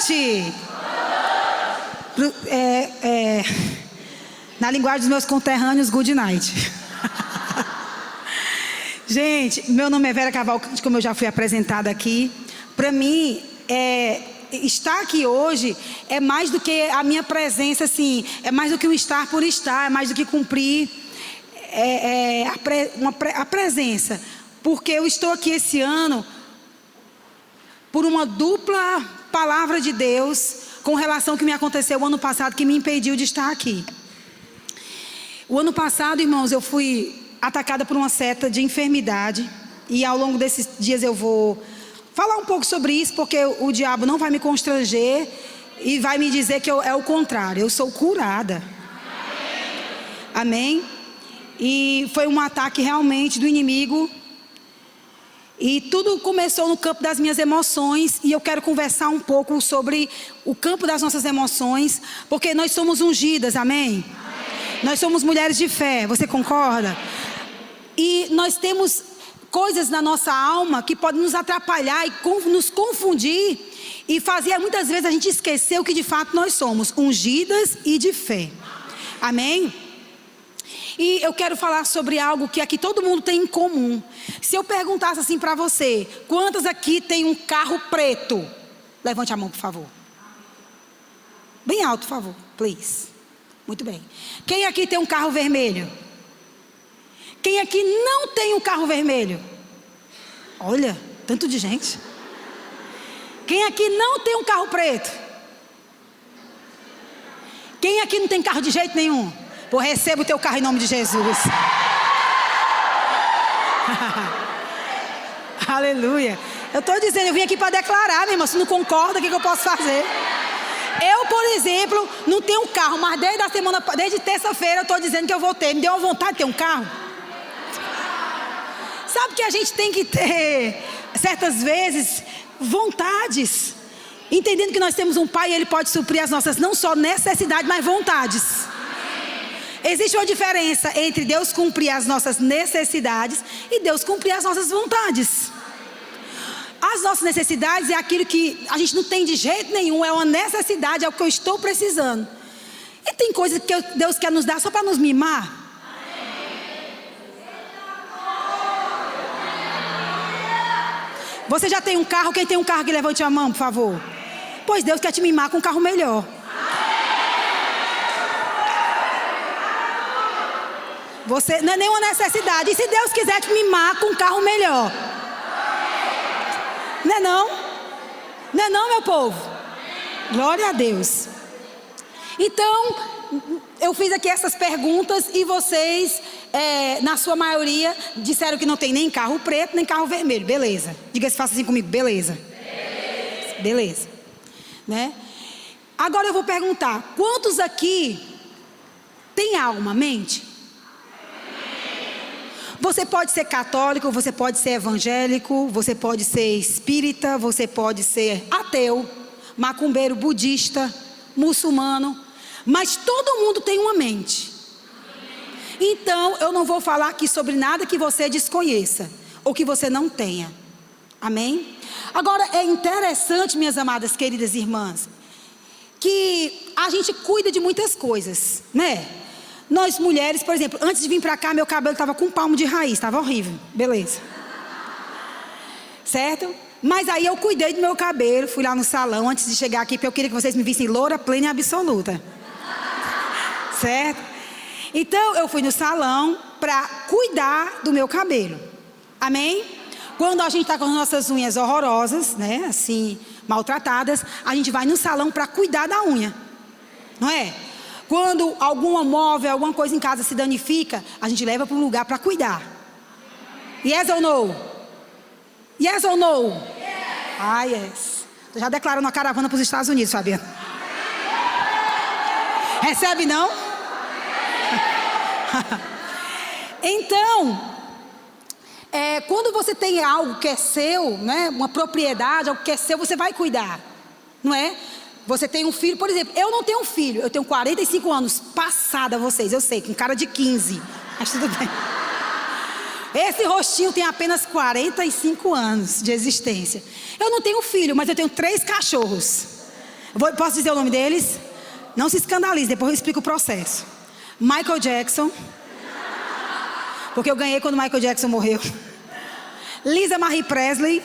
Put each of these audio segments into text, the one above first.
noite! Na linguagem dos meus conterrâneos, good night. Gente, meu nome é Vera Cavalcante, como eu já fui apresentada aqui. Para mim, estar aqui hoje é mais do que a minha presença, assim, é mais do que um estar por estar, é mais do que cumprir a presença. Porque eu estou aqui esse ano por uma dupla palavra de Deus com relação ao que me aconteceu o ano passado, que me impediu de estar aqui. O ano passado, irmãos, eu fui atacada por uma seta de enfermidade, e ao longo desses dias eu vou falar um pouco sobre isso, porque o diabo não vai me constranger e vai me dizer que é o contrário, eu sou curada. Amém? E foi um ataque realmente do inimigo, e tudo começou no campo das minhas emoções, e eu quero conversar um pouco sobre o campo das nossas emoções, porque nós somos ungidas, amém? Nós somos mulheres de fé, você concorda? E nós temos coisas na nossa alma que podem nos atrapalhar e nos confundir e fazer muitas vezes a gente esquecer o que de fato nós somos, ungidas e de fé. Amém? E eu quero falar sobre algo que aqui todo mundo tem em comum. Se eu perguntasse assim para você, quantas aqui tem um carro preto? Levante a mão, por favor. Bem alto, por favor, please. Muito bem. Quem aqui tem um carro vermelho? Quem aqui não tem um carro vermelho? Olha, tanto de gente. Quem aqui não tem um carro preto? Quem aqui não tem carro de jeito nenhum? Pô, receba o teu carro em nome de Jesus. Aleluia. Eu estou dizendo, eu vim aqui para declarar, minha irmã. Se não concorda, o que eu posso fazer? Eu, por exemplo, não tenho um carro, mas desde terça-feira eu estou dizendo que eu vou ter. Me deu uma vontade de ter um carro. Sabe que a gente tem que ter, certas vezes, vontades. Entendendo que nós temos um Pai e Ele pode suprir as nossas, não só necessidades, mas vontades. Existe uma diferença entre Deus cumprir as nossas necessidades e Deus cumprir as nossas vontades. As nossas necessidades é aquilo que a gente não tem de jeito nenhum, é uma necessidade, é o que eu estou precisando. E tem coisas que Deus quer nos dar só para nos mimar. Você já tem um carro? Quem tem um carro que levante a mão, por favor. Pois Deus quer te mimar com um carro melhor. Você não é nenhuma necessidade. E se Deus quiser te mimar com um carro melhor? Não é não? Não é não, meu povo? Glória a Deus. Então, eu fiz aqui essas perguntas e vocês, na sua maioria, disseram que não tem nem carro preto, nem carro vermelho. Beleza. Diga se faça assim comigo. Beleza. Beleza. Né? Agora eu vou perguntar, quantos aqui tem alma, mente? Você pode ser católico, você pode ser evangélico, você pode ser espírita, você pode ser ateu, macumbeiro, budista, muçulmano, mas todo mundo tem uma mente. Então eu não vou falar aqui sobre nada que você desconheça ou que você não tenha. Amém? Agora é interessante, minhas amadas queridas irmãs, que a gente cuida de muitas coisas, né? Nós mulheres, por exemplo, antes de vir pra cá, meu cabelo estava com um palmo de raiz, estava horrível, beleza. Certo? Mas aí eu cuidei do meu cabelo, fui lá no salão antes de chegar aqui, porque eu queria que vocês me vissem loura, plena e absoluta. Certo? Então eu fui no salão para cuidar do meu cabelo. Amém? Quando a gente está com as nossas unhas horrorosas, né, assim, maltratadas, a gente vai no salão para cuidar da unha. Não é? Quando algum móvel, alguma coisa em casa se danifica, a gente leva para um lugar para cuidar. Yes ou no? Yes ou no? Yes. Ah, yes. Estou já declarando uma caravana para os Estados Unidos, Fabiana. Recebe não? Então, quando você tem algo que é seu, né, uma propriedade, algo que é seu, você vai cuidar, não é? Você tem um filho, por exemplo, eu não tenho um filho, eu tenho 45 anos, passada vocês, eu sei, com cara de 15, mas tudo bem. Esse rostinho tem apenas 45 anos de existência. Eu não tenho filho, mas eu tenho 3 cachorros. Posso dizer o nome deles? Não se escandalize, depois eu explico o processo. Michael Jackson, porque eu ganhei quando Michael Jackson morreu. Lisa Marie Presley,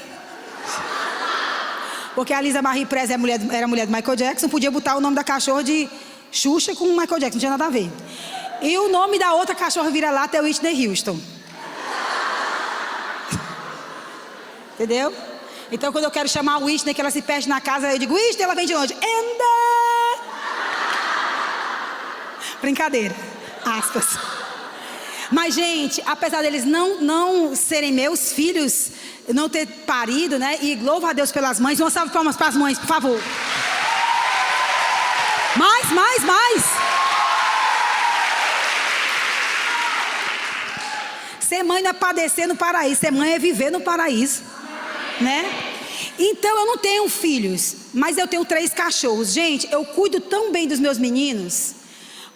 porque a Lisa Marie Presley era mulher de Michael Jackson, podia botar o nome da cachorra de Xuxa com Michael Jackson, não tinha nada a ver. E o nome da outra cachorra vira-lata é Whitney Houston. Entendeu? Então, quando eu quero chamar a Whitney, que ela se perde na casa, eu digo, Whitney, ela vem de onde? Brincadeira. Aspas. Mas, gente, apesar deles não serem meus filhos, não ter parido, né? E louvo a Deus pelas mães. Uma salva de palmas para as mães, por favor. Mais. Ser mãe não é padecer no paraíso. Ser mãe é viver no paraíso. Né? Então eu não tenho filhos, mas eu tenho 3 cachorros. Gente, eu cuido tão bem dos meus meninos,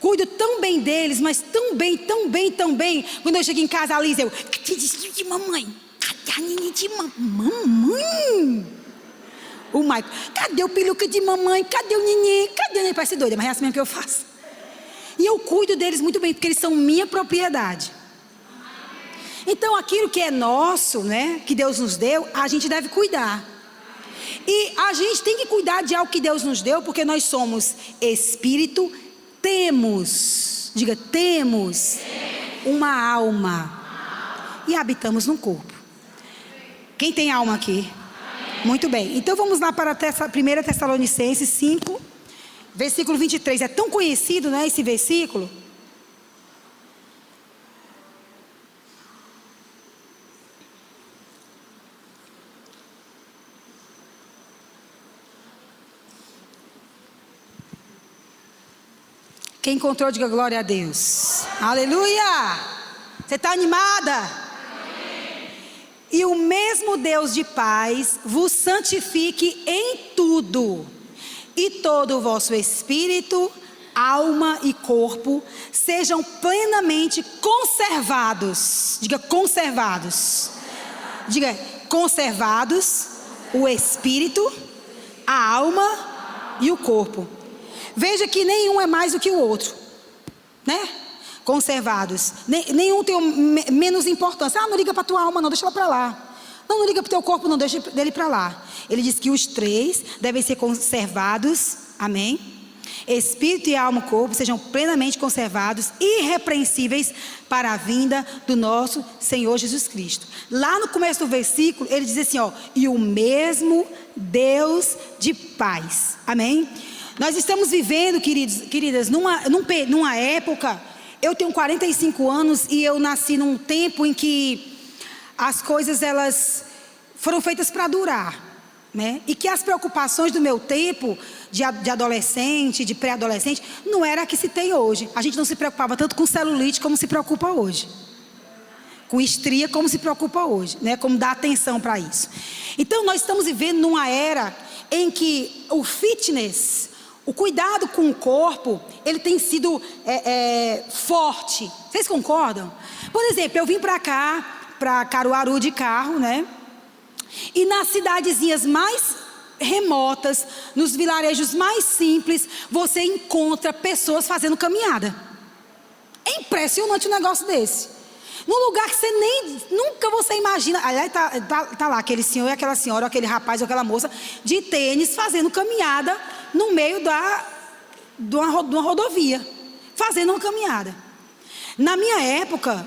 cuido tão bem deles, mas tão bem. Quando eu chego em casa, a Lisa, cadê de mamãe? Cadê a neném de mamãe? O Michael, cadê o peluca de mamãe? Cadê o neném? Cadê o neném? Parece doida, mas é assim mesmo que eu faço. E eu cuido deles muito bem, porque eles são minha propriedade. Então aquilo que é nosso, né, que Deus nos deu, a gente deve cuidar. E a gente tem que cuidar de algo que Deus nos deu, porque nós somos espírito, temos uma alma e habitamos num corpo. Quem tem alma aqui? Muito bem, então vamos lá para 1 Tessalonicenses 5, versículo 23. É tão conhecido, né, esse versículo. Quem encontrou, diga glória a Deus. Aleluia! Você está animada? Amém. E o mesmo Deus de paz vos santifique em tudo, e todo o vosso espírito, alma e corpo sejam plenamente conservados. Diga conservados. Diga conservados, o espírito, a alma e o corpo. Veja que nenhum é mais do que o outro, né? Conservados. Nenhum tem menos importância. Não liga para a tua alma, não, deixa ela para lá. Não liga para o teu corpo, não, deixa dele para lá. Ele diz que os 3 devem ser conservados, amém? Espírito e alma e corpo sejam plenamente conservados, irrepreensíveis para a vinda do nosso Senhor Jesus Cristo. Lá no começo do versículo, ele diz assim, ó, e o mesmo Deus de paz, amém? Nós estamos vivendo, queridas, numa época, eu tenho 45 anos e eu nasci num tempo em que as coisas elas foram feitas para durar, né? E que as preocupações do meu tempo, de adolescente, de pré-adolescente, não era a que se tem hoje. A gente não se preocupava tanto com celulite como se preocupa hoje. Com estria como se preocupa hoje, né? Como dá atenção para isso. Então nós estamos vivendo numa era em que o fitness, o cuidado com o corpo, ele tem sido forte. Vocês concordam? Por exemplo, eu vim para cá, para Caruaru de carro, né? E nas cidadezinhas mais remotas, nos vilarejos mais simples, você encontra pessoas fazendo caminhada. É impressionante um negócio desse. Num lugar que nunca você imagina. Aliás, tá lá aquele senhor e aquela senhora, ou aquele rapaz ou aquela moça de tênis fazendo caminhada no meio de uma rodovia, fazendo uma caminhada. Na minha época,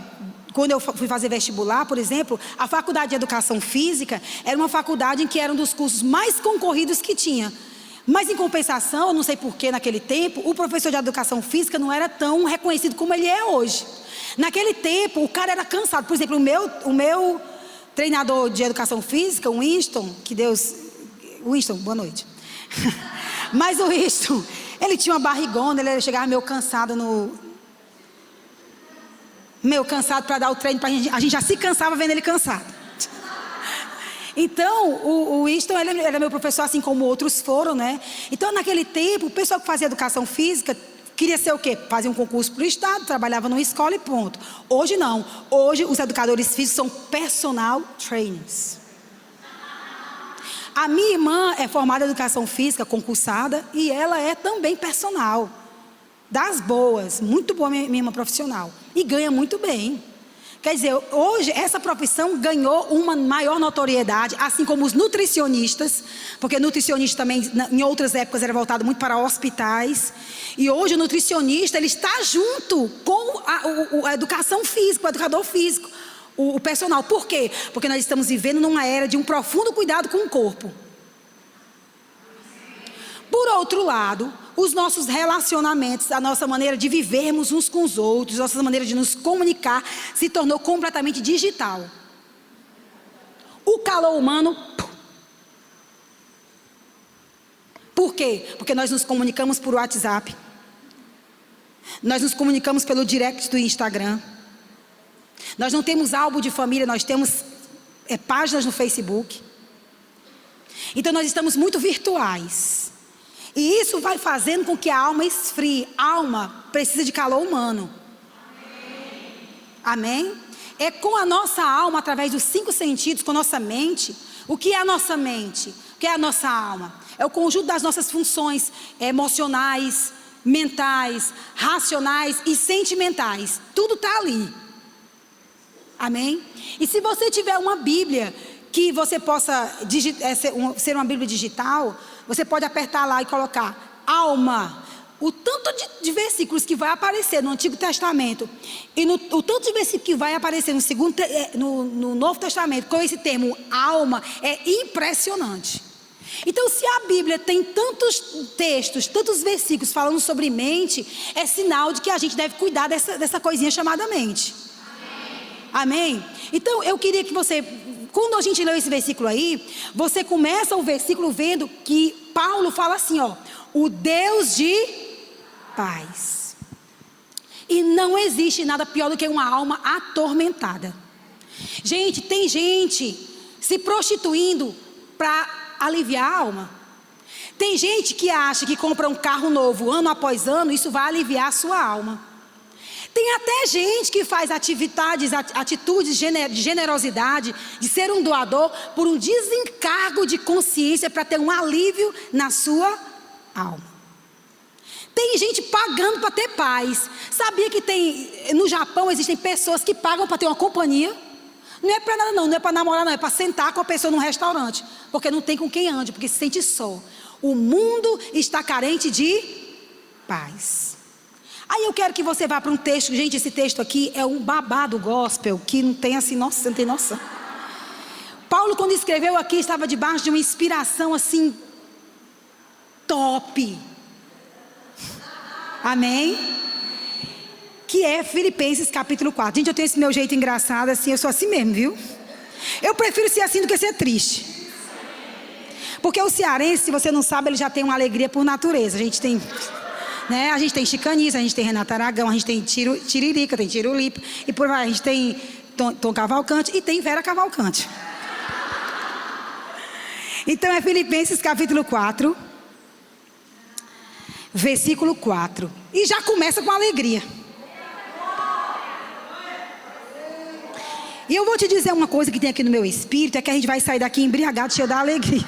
quando eu fui fazer vestibular, por exemplo, a faculdade de educação física era uma faculdade em que era um dos cursos mais concorridos que tinha. Mas em compensação, eu não sei porquê naquele tempo, o professor de educação física não era tão reconhecido como ele é hoje. Naquele tempo, o cara era cansado. Por exemplo, o meu treinador de educação física, o Winston, Winston, boa noite. Mas o Winston, ele tinha uma barrigona, ele chegava meio cansado para dar o treino pra gente. A gente já se cansava vendo ele cansado. Então, o Winston, ele era meu professor, assim como outros foram, né? Então, naquele tempo, o pessoal que fazia educação física queria ser o quê? Fazia um concurso para o estado, trabalhava numa escola e ponto. Hoje não. Hoje, os educadores físicos são personal trainers. A minha irmã é formada em educação física, concursada, e ela é também personal. Das boas, muito boa minha irmã profissional. E ganha muito bem. Quer dizer, hoje essa profissão ganhou uma maior notoriedade, assim como os nutricionistas, porque nutricionista também em outras épocas era voltado muito para hospitais. E hoje o nutricionista ele está junto com a educação física, o educador físico, o personal. Por quê? Porque nós estamos vivendo numa era de um profundo cuidado com o corpo. Por outro lado, os nossos relacionamentos, a nossa maneira de vivermos uns com os outros, a nossa maneira de nos comunicar se tornou completamente digital. O calor humano... Por quê? Porque nós nos comunicamos por WhatsApp. Nós nos comunicamos pelo direct do Instagram. Nós não temos álbum de família, nós temos páginas no Facebook. Então nós estamos muito virtuais. E isso vai fazendo com que a alma esfrie. A alma precisa de calor humano. Amém? É com a nossa alma, através dos 5 sentidos, com a nossa mente. O que é a nossa mente? O que é a nossa alma? É o conjunto das nossas funções emocionais, mentais, racionais e sentimentais. Tudo está ali. Amém? E se você tiver uma Bíblia que você possa ser uma Bíblia digital, você pode apertar lá e colocar alma. O tanto de versículos que vai aparecer no Antigo Testamento e o tanto de versículos que vai aparecer no Novo Testamento com esse termo alma é impressionante. Então, se a Bíblia tem tantos textos, tantos versículos falando sobre mente, é sinal de que a gente deve cuidar dessa coisinha chamada mente. Amém? Então, eu queria que você, quando a gente lê esse versículo aí, você começa o versículo vendo que Paulo fala assim, ó, o Deus de paz. E não existe nada pior do que uma alma atormentada. Gente, tem gente se prostituindo para aliviar a alma. Tem gente que acha que compra um carro novo ano após ano, isso vai aliviar a sua alma. Tem até gente que faz atitudes de generosidade, de ser um doador, por um desencargo de consciência para ter um alívio na sua alma. Tem gente pagando para ter paz. Sabia que no Japão existem pessoas que pagam para ter uma companhia? Não é para nada não é para namorar não, é para sentar com a pessoa num restaurante, porque não tem com quem ande, porque se sente só. O mundo está carente de paz. Aí eu quero que você vá para um texto, gente, esse texto aqui é um babado gospel, que não tem assim, nossa, você não tem noção. Paulo, quando escreveu aqui, estava debaixo de uma inspiração assim, top. Amém? Que é Filipenses capítulo 4. Gente, eu tenho esse meu jeito engraçado assim, eu sou assim mesmo, viu? Eu prefiro ser assim do que ser triste. Porque o cearense, se você não sabe, ele já tem uma alegria por natureza. A gente tem... Né? A gente tem Chicanice, a gente tem Renata Aragão, a gente tem Tiririca, tem Tirulipa, e por aí a gente tem Tom Cavalcante e tem Vera Cavalcante. Então é Filipenses capítulo 4, versículo 4. E já começa com alegria. E eu vou te dizer uma coisa que tem aqui no meu espírito, é que a gente vai sair daqui embriagado, cheio da alegria.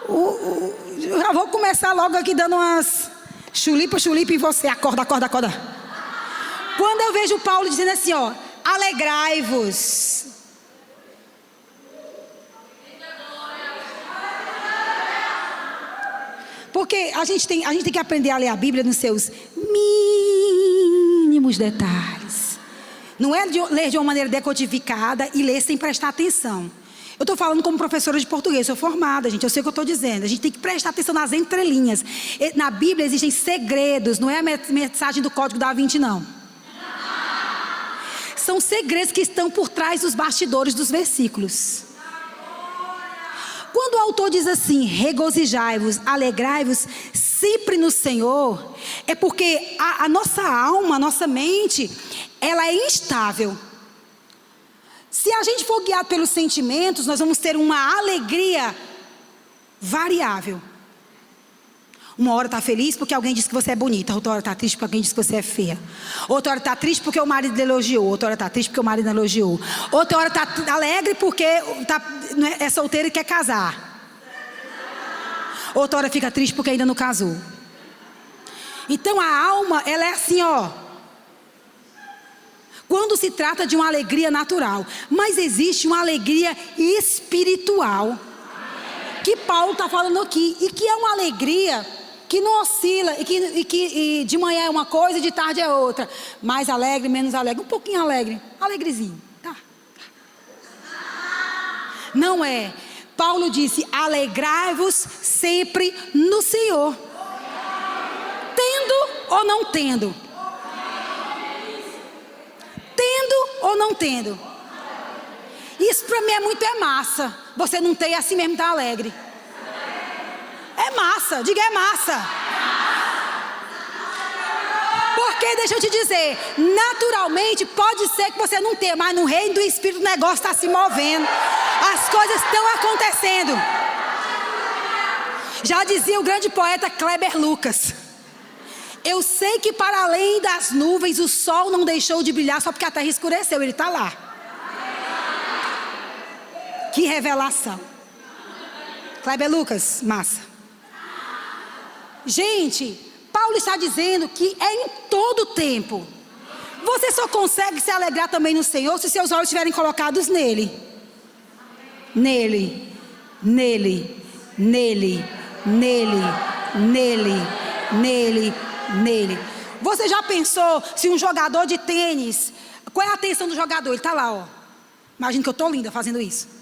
Eu já vou começar logo aqui dando umas chulipa em você. Acorda. Quando eu vejo Paulo dizendo assim, ó, alegrai-vos. Porque a gente tem que aprender a ler a Bíblia nos seus mínimos detalhes. Não é ler de uma maneira decodificada e ler sem prestar atenção. Eu estou falando como professora de português, sou formada, gente, eu sei o que eu estou dizendo. A gente tem que prestar atenção nas entrelinhas. Na Bíblia existem segredos, não é a mensagem do Código da Vinci, não. São segredos que estão por trás dos bastidores dos versículos. Quando o autor diz assim, regozijai-vos, alegrai-vos sempre no Senhor, é porque a nossa alma, a nossa mente, ela é instável. Se a gente for guiado pelos sentimentos, nós vamos ter uma alegria variável. Uma hora está feliz porque alguém disse que você é bonita. Outra hora está triste porque alguém disse que você é feia. Outra hora está triste porque o marido elogiou. Outra hora está triste porque o marido elogiou. Outra hora está alegre porque é solteiro e quer casar. Outra hora fica triste porque ainda não casou. Então a alma, ela é assim, ó. Quando se trata de uma alegria natural. Mas existe uma alegria espiritual. Que Paulo está falando aqui. E que é uma alegria que não oscila, e que de manhã é uma coisa e de tarde é outra. Mais alegre, menos alegre, um pouquinho alegre, alegrezinho, tá? Não é. Paulo disse, alegrai-vos sempre no Senhor. Tendo ou não tendo? Tendo ou não tendo? Isso para mim é muito massa. Você não tem assim mesmo, tá alegre. É massa, diga é massa. Porque, deixa eu te dizer, naturalmente pode ser que você não tenha, mas no reino do Espírito o negócio está se movendo. As coisas estão acontecendo. Já dizia o grande poeta Kleber Lucas. Eu sei que para além das nuvens o sol não deixou de brilhar só porque a terra escureceu, ele está lá. Que revelação. Kleber Lucas, massa. Gente, Paulo está dizendo que é em todo tempo. Você só consegue se alegrar também no Senhor se seus olhos estiverem colocados nele. Nele, nele, nele, nele, nele, nele, nele. Você já pensou se um jogador de tênis, qual é a atenção do jogador? Ele está lá, ó. Imagina que eu estou linda fazendo isso.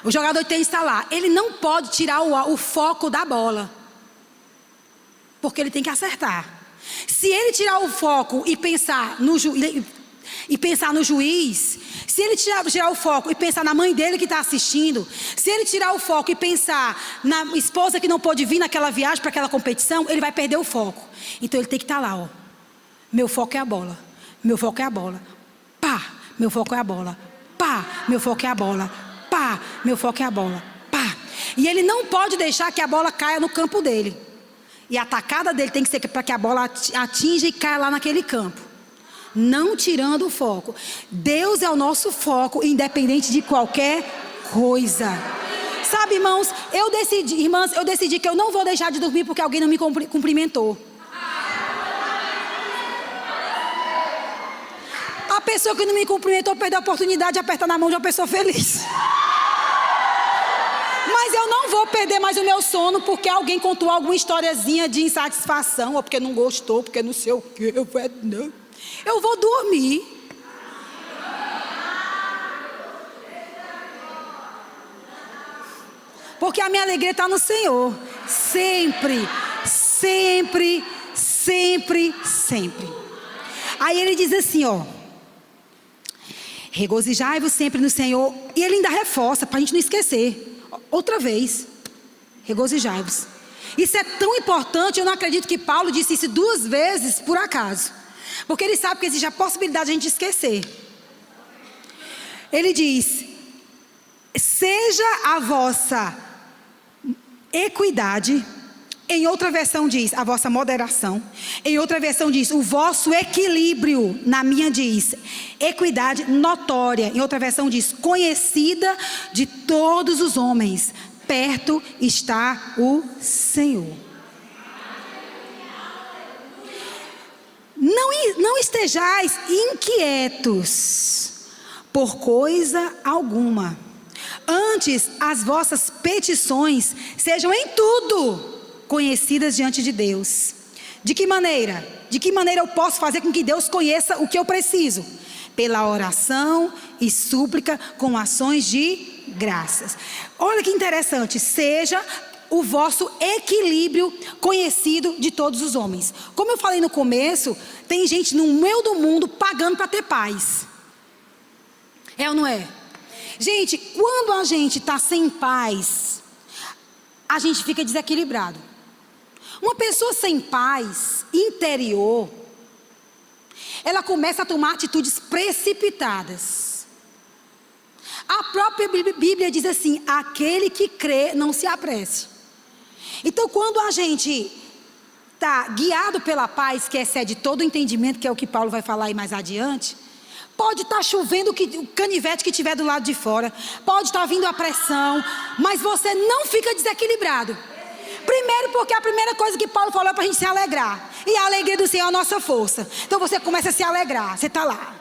O jogador de tênis está lá. Ele não pode tirar o foco da bola. Porque ele tem que acertar. Se ele tirar o foco e pensar no juiz, se ele tirar o foco e pensar na mãe dele que está assistindo, se ele tirar o foco e pensar na esposa que não pôde vir naquela viagem para aquela competição, ele vai perder o foco. Então ele tem que estar lá, ó. Meu foco é a bola. Meu foco é a bola. Pá, meu foco é a bola. Pá, meu foco é a bola. Pá, meu foco é a bola. Pá. E ele não pode deixar que a bola caia no campo dele. E a tacada dele tem que ser para que a bola atinja e caia lá naquele campo. Não tirando o foco. Deus é o nosso foco, independente de qualquer coisa. Sabe, irmãs, eu decidi que eu não vou deixar de dormir porque alguém não me cumprimentou. A pessoa que não me cumprimentou perdeu a oportunidade de apertar na mão de uma pessoa feliz. Mas eu não vou perder mais o meu sono porque alguém contou alguma historiazinha de insatisfação, ou porque não gostou, porque não sei o quê. Eu vou dormir. Porque a minha alegria está no Senhor. Sempre, sempre, sempre, sempre. Aí ele diz assim, ó. Regozijai-vos sempre no Senhor. E ele ainda reforça, para a gente não esquecer. Outra vez. Regozijai-vos. Isso é tão importante, eu não acredito que Paulo disse isso 2 vezes por acaso. Porque ele sabe que existe a possibilidade de a gente esquecer. Ele diz: seja a vossa equidade. Em outra versão diz a vossa moderação. Em outra versão diz o vosso equilíbrio. Na minha diz equidade notória. Em outra versão diz conhecida de todos os homens. Perto está o Senhor. Não estejais inquietos por coisa alguma. Antes as vossas petições sejam em tudo conhecidas diante de Deus. De que maneira? De que maneira eu posso fazer com que Deus conheça o que eu preciso? Pela oração e súplica com ações de graças. Olha que interessante. Seja o vosso equilíbrio conhecido de todos os homens. Como eu falei no começo, tem gente no meio do mundo pagando para ter paz. É ou não é? Gente, quando a gente está sem paz, a gente fica desequilibrado. Uma pessoa sem paz interior, ela começa a tomar atitudes precipitadas. A própria Bíblia diz assim: aquele que crê não se apresse. Então, quando a gente está guiado pela paz, que excede todo o entendimento, que é o que Paulo vai falar aí mais adiante, pode estar chovendo o canivete que estiver do lado de fora, pode estar vindo a pressão, mas você não fica desequilibrado. Primeiro porque a primeira coisa que Paulo falou é para a gente se alegrar, e a alegria do Senhor é a nossa força. Então você começa a se alegrar, você está lá,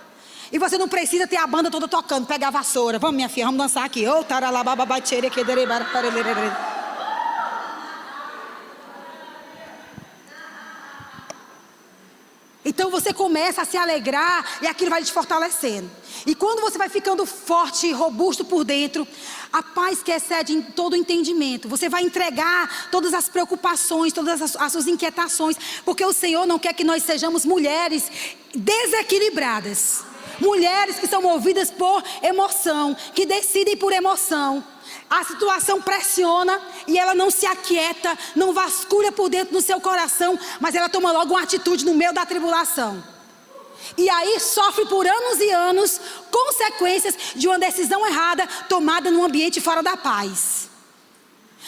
e você não precisa ter a banda toda tocando, pegar a vassoura, vamos minha filha, vamos dançar aqui, ô taralabababachere que então você começa a se alegrar e aquilo vai te fortalecendo. E quando você vai ficando forte e robusto por dentro, a paz que excede todo o entendimento, você vai entregar todas as preocupações, todas as suas inquietações, porque o Senhor não quer que nós sejamos mulheres desequilibradas. Mulheres que são movidas por emoção, que decidem por emoção. A situação pressiona e ela não se aquieta, não vasculha por dentro do seu coração, mas ela toma logo uma atitude no meio da tribulação. E aí sofre por anos e anos consequências de uma decisão errada tomada num ambiente fora da paz.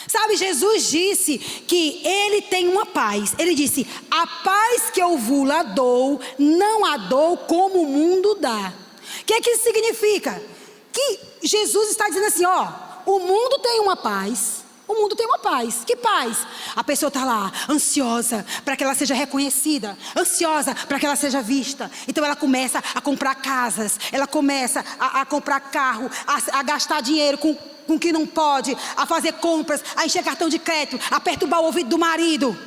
Sabe, Jesus disse que Ele tem uma paz. Ele disse, a paz que eu vos dou, não a dou como o mundo dá. O que isso significa? Que Jesus está dizendo assim, ó, o mundo tem uma paz. O mundo tem uma paz. Que paz? A pessoa está lá, ansiosa para que ela seja reconhecida, ansiosa para que ela seja vista. Então ela começa a comprar casas, ela começa a comprar carro, a gastar dinheiro com que não pode, a fazer compras, a encher cartão de crédito, a perturbar o ouvido do marido.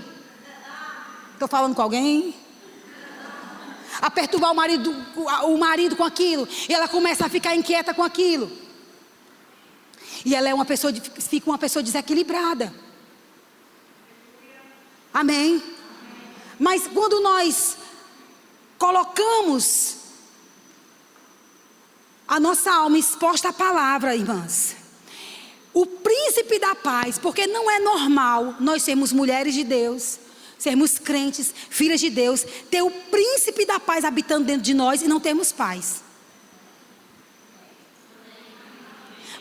Estou falando com alguém? A perturbar o marido com aquilo. E ela começa a ficar inquieta com aquilo. E ela fica uma pessoa desequilibrada. Amém? Mas quando nós colocamos a nossa alma exposta à palavra, irmãs, o príncipe da paz, porque não é normal nós sermos mulheres de Deus, sermos crentes, filhas de Deus, ter o príncipe da paz habitando dentro de nós e não termos paz.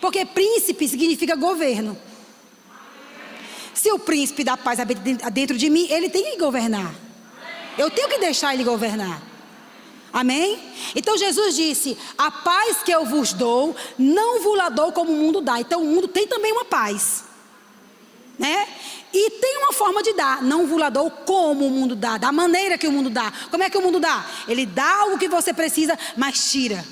Porque príncipe significa governo. Se o príncipe da paz habita dentro de mim, ele tem que governar. Eu tenho que deixar ele governar. Amém? Então Jesus disse, a paz que eu vos dou, não vos la dou como o mundo dá. Então o mundo tem também uma paz, né? E tem uma forma de dar, não vos la dou como o mundo dá, da maneira que o mundo dá. Como é que o mundo dá? Ele dá algo que você precisa, mas tira.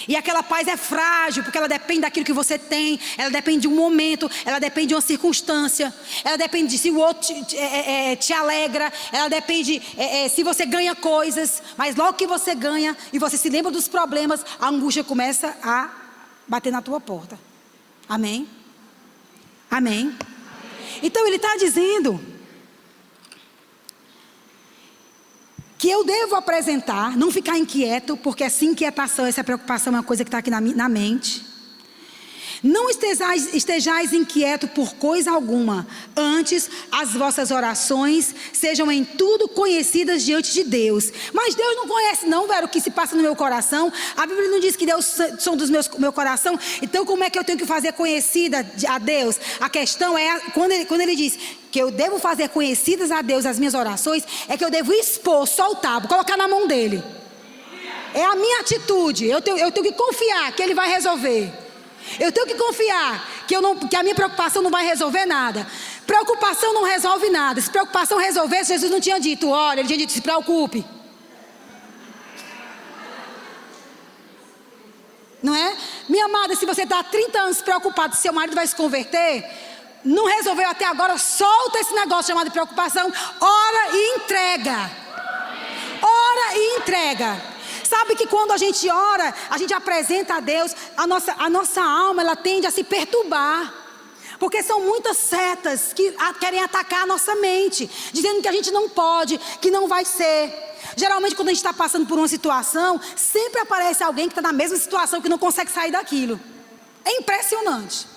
E aquela paz é frágil, porque ela depende daquilo que você tem, ela depende de um momento, ela depende de uma circunstância, ela depende de se o outro te alegra, ela depende se você ganha coisas, mas logo que você ganha e você se lembra dos problemas, a angústia começa a bater na tua porta. Amém? Amém? Então ele está dizendo que eu devo apresentar, não ficar inquieto, porque essa inquietação, essa preocupação é uma coisa que está aqui na mente. Não estejais inquietos por coisa alguma, antes as vossas orações sejam em tudo conhecidas diante de Deus. Mas Deus não conhece não, velho, o que se passa no meu coração. A Bíblia não diz que Deus som do meu coração. Então como é que eu tenho que fazer conhecida a Deus? A questão é, quando ele diz que eu devo fazer conhecidas a Deus as minhas orações, é que eu devo expor, soltar, colocar na mão dele. É a minha atitude, eu tenho que confiar que ele vai resolver. Eu tenho que confiar que a minha preocupação não vai resolver nada. Preocupação não resolve nada. Se preocupação resolvesse, Jesus não tinha dito, olha, ele tinha dito, se preocupe. Não é? Minha amada, se você está há 30 anos preocupado se seu marido vai se converter, não resolveu até agora, solta esse negócio chamado de preocupação, ora e entrega. Ora e entrega. Sabe que quando a gente ora, a gente apresenta a Deus, a nossa alma, ela tende a se perturbar. Porque são muitas setas que querem atacar a nossa mente, dizendo que a gente não pode, que não vai ser. Geralmente quando a gente está passando por uma situação, sempre aparece alguém que está na mesma situação, que não consegue sair daquilo. É impressionante.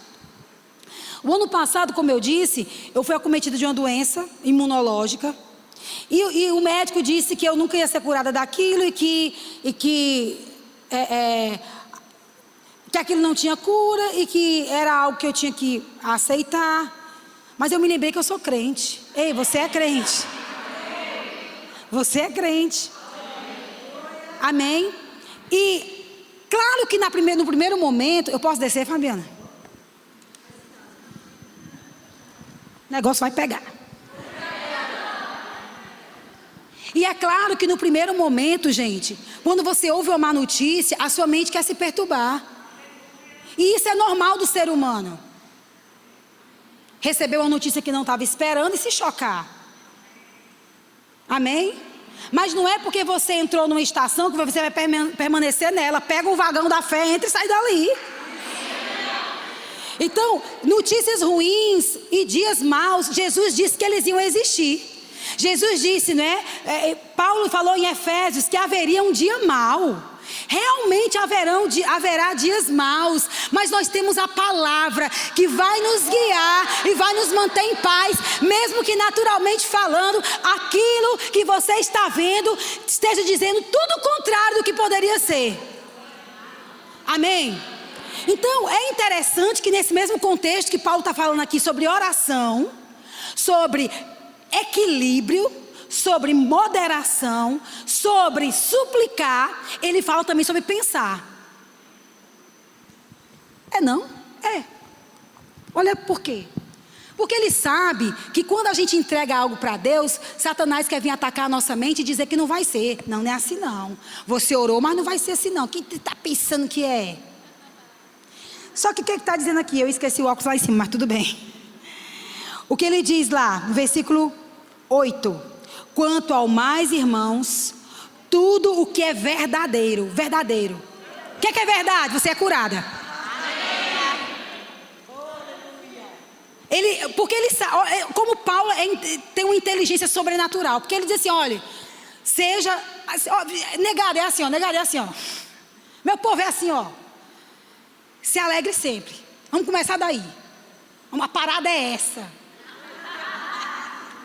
O ano passado, como eu disse, eu fui acometida de uma doença imunológica. E o médico disse que eu nunca ia ser curada daquilo e que aquilo não tinha cura e que era algo que eu tinha que aceitar. Mas eu me lembrei que eu sou crente. Ei, você é crente. Você é crente. Amém? E claro que no primeiro momento... Eu posso descer, Fabiana? O negócio vai pegar. E é claro que no primeiro momento, gente, quando você ouve uma má notícia, a sua mente quer se perturbar. E isso é normal do ser humano. Receber uma notícia que não estava esperando e se chocar. Amém? Mas não é porque você entrou numa estação que você vai permanecer nela. Pega um vagão da fé, entra e sai dali. Então, notícias ruins e dias maus, Jesus disse que eles iam existir. Jesus disse, né? Paulo falou em Efésios que haveria um dia mau. Realmente haverá dias maus, mas nós temos a palavra que vai nos guiar e vai nos manter em paz, mesmo que naturalmente falando, aquilo que você está vendo esteja dizendo tudo o contrário do que poderia ser. Amém? Então é interessante que nesse mesmo contexto que Paulo está falando aqui sobre oração, sobre equilíbrio, sobre moderação, sobre suplicar, ele fala também sobre pensar. Não? Olha por quê? Porque ele sabe que quando a gente entrega algo para Deus, Satanás quer vir atacar a nossa mente e dizer que não vai ser. Não é assim não. Você orou, mas não vai ser assim não. Quem está pensando que é? Só que o que está dizendo aqui? Eu esqueci o óculos lá em cima, mas tudo bem. O que ele diz lá no versículo 8. Quanto ao mais, irmãos, tudo o que é verdadeiro. O que é verdade? Você é curada. Porque ele sabe, como Paulo tem uma inteligência sobrenatural. Porque ele diz assim, olha, seja, negado é assim, ó. Meu povo é assim, ó. Se alegre sempre. Vamos começar daí. Uma parada é essa.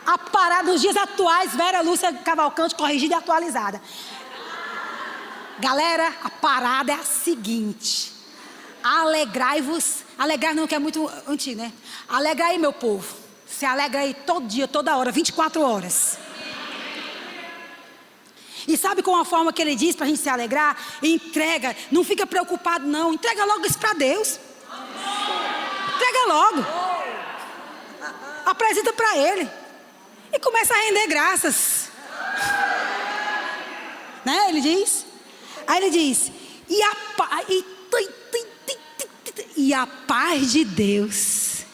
A parada nos dias atuais, Vera Lúcia Cavalcante, corrigida e atualizada. Galera, a parada é a seguinte. Alegrai-vos. Alegrai não, que é muito antigo, né? Alegrai, meu povo. Se alegra aí todo dia, toda hora, 24 horas. E sabe qual a forma que ele diz para a gente se alegrar? Entrega, não fica preocupado não. Entrega logo isso para Deus. Entrega logo. Apresenta para Ele. E começa a render graças. Né? Ele diz. Aí ele diz. E a paz de Deus.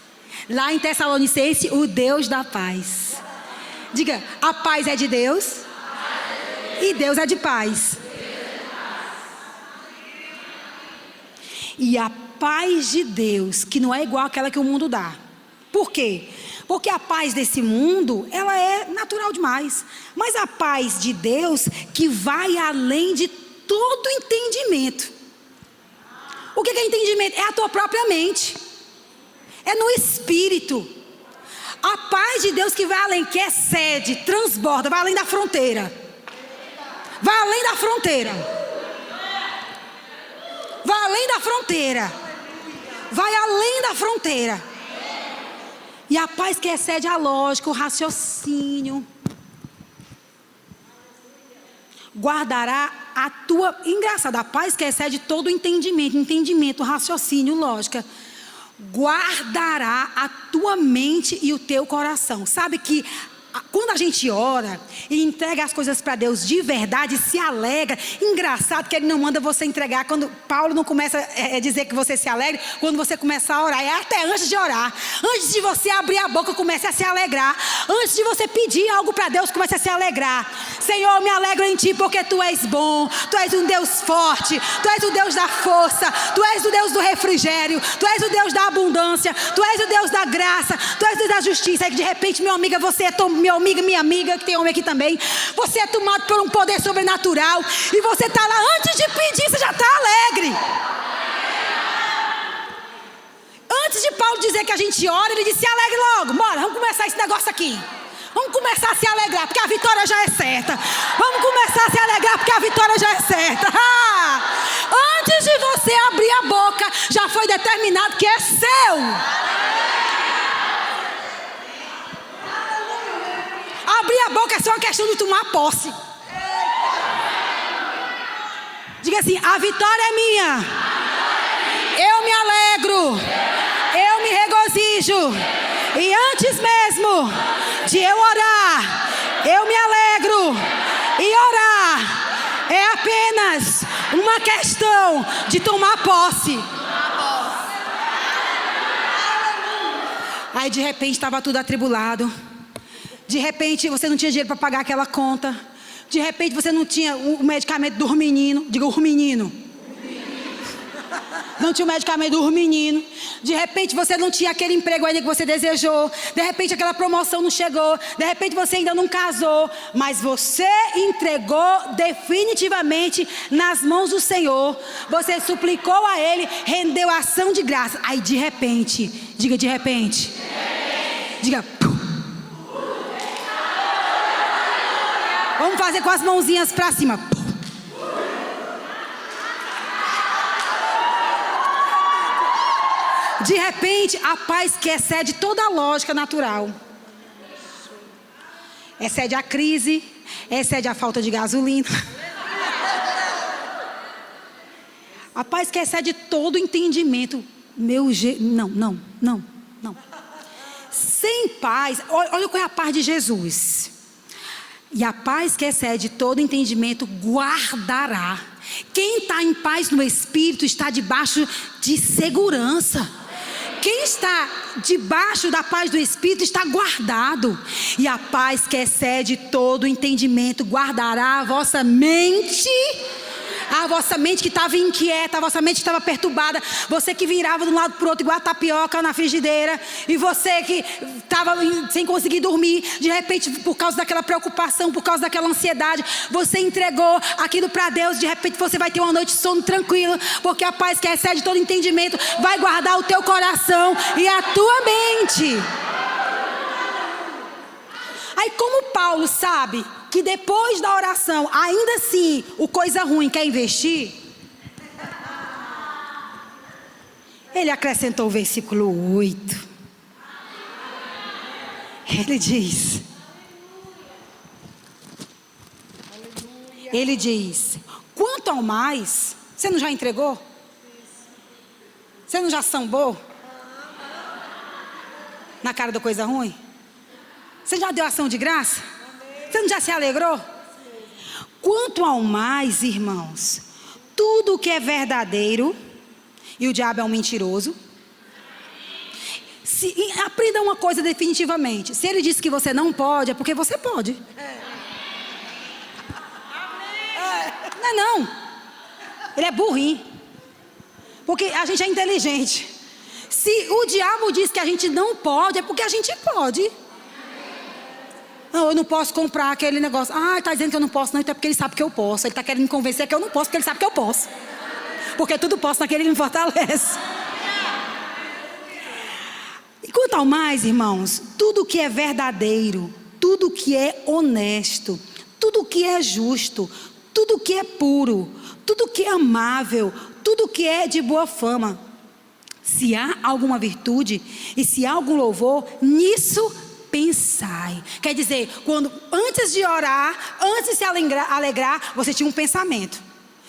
Lá em Tessalonicenses, o Deus da paz. Diga, a paz é de Deus. E Deus é de paz. E a paz de Deus, que não é igual àquela que o mundo dá. Por quê? Porque a paz desse mundo, ela é natural demais. Mas a paz de Deus, que vai além de todo entendimento. O que é entendimento? É a tua própria mente. É no espírito. A paz de Deus que vai além, que excede, transborda, vai além da fronteira. Vai além da fronteira. Vai além da fronteira. Vai além da fronteira. E a paz que excede a lógica, o raciocínio. Guardará a tua... Engraçado, a paz que excede todo o entendimento, raciocínio, lógica. Guardará a tua mente e o teu coração. Sabe que quando a gente ora e entrega as coisas para Deus de verdade, se alegra. Engraçado que Ele não manda você entregar. Quando Paulo não começa a dizer que você se alegre, quando você começar a orar, é até antes de orar. Antes de você abrir a boca, comece a se alegrar. Antes de você pedir algo para Deus, comece a se alegrar. Senhor, me alegro em Ti porque Tu és bom. Tu és um Deus forte. Tu és o Deus da força. Tu és o Deus do refrigério. Tu és o Deus da abundância. Tu és o Deus da graça. Tu és o Deus da justiça. E que de repente, meu amiga, você é minha amiga, que tem homem aqui também. Você é tomado por um poder sobrenatural. E você está lá, antes de pedir, você já está alegre. Antes de Paulo dizer que a gente ora, ele disse: se alegre logo. Bora, vamos começar esse negócio aqui. Vamos começar a se alegrar, porque a vitória já é certa. Vamos começar a se alegrar, porque a vitória já é certa. Antes de você abrir a boca, já foi determinado que é seu. a boca é só uma questão de tomar posse. Diga assim: a vitória é minha. Eu me alegro. Eu me regozijo. E antes mesmo de eu orar, eu me alegro. E orar é apenas uma questão de tomar posse. Aí de repente estava tudo atribulado. De repente você não tinha dinheiro para pagar aquela conta. De repente você não tinha o medicamento do menino. Diga, o menino. Não tinha o medicamento do menino. De repente você não tinha aquele emprego ainda que você desejou. De repente aquela promoção não chegou. De repente você ainda não casou. Mas você entregou definitivamente nas mãos do Senhor. Você suplicou a Ele, rendeu ação de graça. Aí de repente, diga de repente. Diga. Vamos fazer com as mãozinhas para cima. De repente, a paz que excede toda a lógica natural. Excede a crise, excede a falta de gasolina. A paz que excede todo o entendimento. Não. Sem paz, olha qual é a paz de Jesus. E a paz que excede todo entendimento guardará. Quem está em paz no Espírito está debaixo de segurança. Quem está debaixo da paz do Espírito está guardado. E a paz que excede todo entendimento guardará a vossa mente. A vossa mente que estava inquieta, a vossa mente que estava perturbada, você que virava de um lado para o outro igual a tapioca na frigideira, e você que estava sem conseguir dormir, de repente por causa daquela preocupação, por causa daquela ansiedade, você entregou aquilo para Deus. De repente você vai ter uma noite de sono tranquila, porque a paz que excede todo entendimento vai guardar o teu coração e a tua mente. Aí como Paulo sabe que depois da oração, ainda assim, o coisa ruim quer investir, ele acrescentou o versículo 8. Ele diz, quanto ao mais, você não já entregou? Você não já sambou? Na cara da coisa ruim? Você já deu ação de graça? Você não já se alegrou? Quanto ao mais, irmãos, tudo que é verdadeiro, e o diabo é um mentiroso. Aprenda uma coisa definitivamente: se ele disse que você não pode, é porque você pode. Não. Ele é burrinho. Porque a gente é inteligente. Se o diabo diz que a gente não pode, é porque a gente pode. Não, eu não posso comprar aquele negócio. Ah, está dizendo que eu não posso não, então é porque ele sabe que eu posso. Ele está querendo me convencer que eu não posso, porque ele sabe que eu posso. Porque tudo posso naquele que me fortalece. E quanto ao mais, irmãos, tudo que é verdadeiro, tudo que é honesto, tudo que é justo, tudo que é puro, tudo que é amável, tudo que é de boa fama, se há alguma virtude e se há algum louvor, nisso pensai. Quer dizer, quando antes de orar, antes de se alegrar, você tinha um pensamento.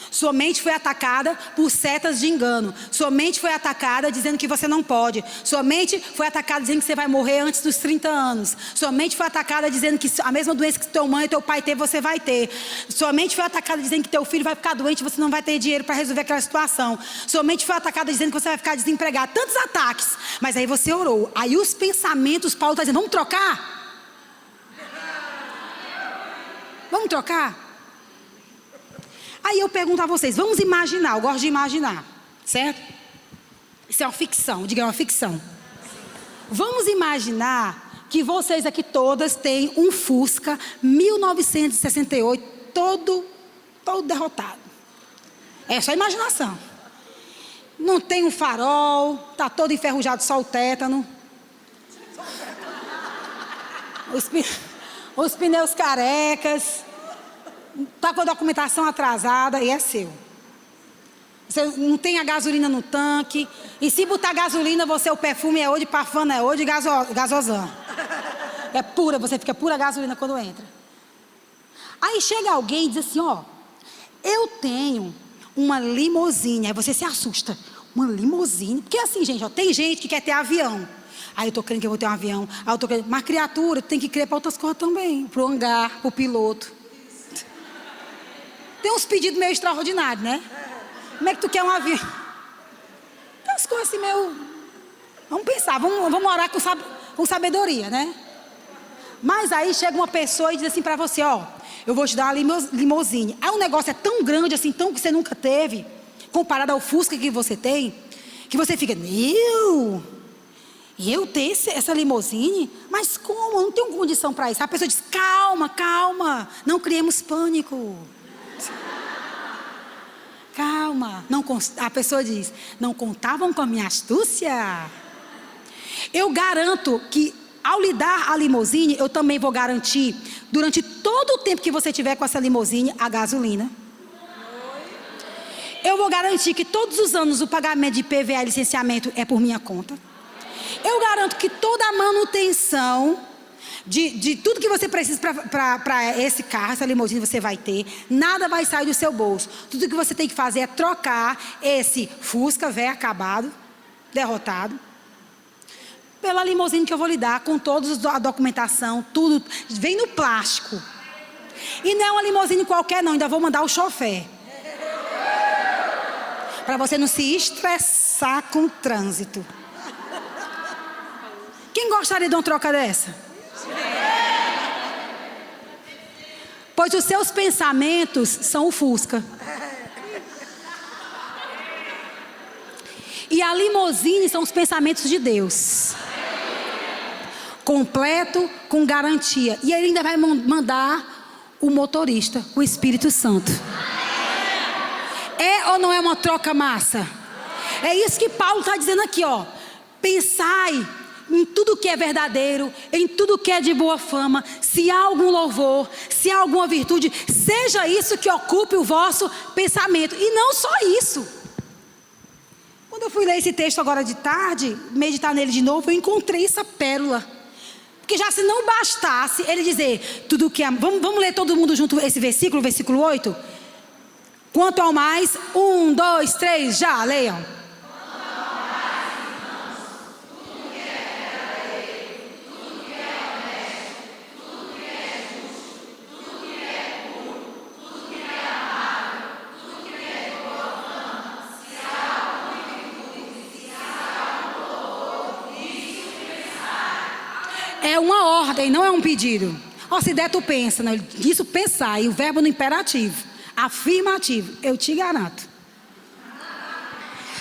Sua mente foi atacada por setas de engano. Sua mente foi atacada dizendo que você não pode. Sua mente foi atacada dizendo que você vai morrer antes dos 30 anos. Sua mente foi atacada dizendo que a mesma doença que tua mãe e teu pai teve, você vai ter. Sua mente foi atacada dizendo que teu filho vai ficar doente e você não vai ter dinheiro para resolver aquela situação. Sua mente foi atacada dizendo que você vai ficar desempregado. Tantos ataques. Mas aí você orou. Aí os pensamentos, Paulo está dizendo, vamos trocar? Vamos trocar? Aí eu pergunto a vocês, vamos imaginar, eu gosto de imaginar, certo? Isso é uma ficção, diga, é uma ficção. Vamos imaginar que vocês aqui todas têm um Fusca 1968, todo derrotado. É só imaginação. Não tem um farol, está todo enferrujado, só o tétano. Os pneus carecas. Está com a documentação atrasada e é seu. Você não tem a gasolina no tanque. E se botar gasolina, o perfume é hoje, parfum é hoje, gasosan. É pura, você fica pura gasolina quando entra. Aí chega alguém e diz assim, ó, eu tenho uma limusine. Aí você se assusta. Uma limusine? Porque assim, gente, ó, tem gente que quer ter avião. Aí eu tô crendo que eu vou ter um avião. Aí eu tô crendo, mas criatura, tem que crer para outras coisas também. Pro hangar, pro piloto. Tem uns pedidos meio extraordinários, né? Como é que tu quer um avião? Tem umas coisas assim meio... Vamos pensar, vamos orar com sabedoria, né? Mas aí chega uma pessoa e diz assim para você, ó, eu vou te dar uma limusine. Aí o negócio é tão grande assim, tão que você nunca teve, comparado ao Fusca que você tem, que você fica, eu ter essa limusine? Mas como? Eu não tenho condição para isso. A pessoa diz, calma, calma, não criemos pânico. Calma. A pessoa diz, não contavam com a minha astúcia? Eu garanto que ao lhe dar a limusine, eu também vou garantir, durante todo o tempo que você tiver com essa limusine, a gasolina. Eu vou garantir que todos os anos o pagamento de IPVA e licenciamento é por minha conta. Eu garanto que toda a manutenção de tudo que você precisa para esse carro, essa limusine você vai ter. Nada vai sair do seu bolso. Tudo que você tem que fazer é trocar esse Fusca velho, acabado, derrotado, pela limusine que eu vou lhe dar, com toda a documentação, tudo, vem no plástico. E não é uma limusine qualquer não, ainda vou mandar o chofer. Para você não se estressar com o trânsito. Quem gostaria de uma troca dessa? Pois os seus pensamentos são o Fusca. E a limusine são os pensamentos de Deus. Completo, com garantia. E ele ainda vai mandar o motorista, o Espírito Santo. É ou não é uma troca massa? É isso que Paulo está dizendo aqui, ó. Pensai em tudo que é verdadeiro, em tudo que é de boa fama, se há algum louvor, se há alguma virtude, seja isso que ocupe o vosso pensamento. E não só isso. Quando eu fui ler esse texto agora de tarde, meditar nele de novo, eu encontrei essa pérola. Porque já se não bastasse ele dizer tudo que é... Vamos ler todo mundo junto esse versículo, versículo 8? Quanto ao mais, 1, 2, 3, já, leiam. É uma ordem, não é um pedido. Ó, se der tu pensa, não, isso pensar, e o verbo no imperativo, afirmativo, eu te garanto.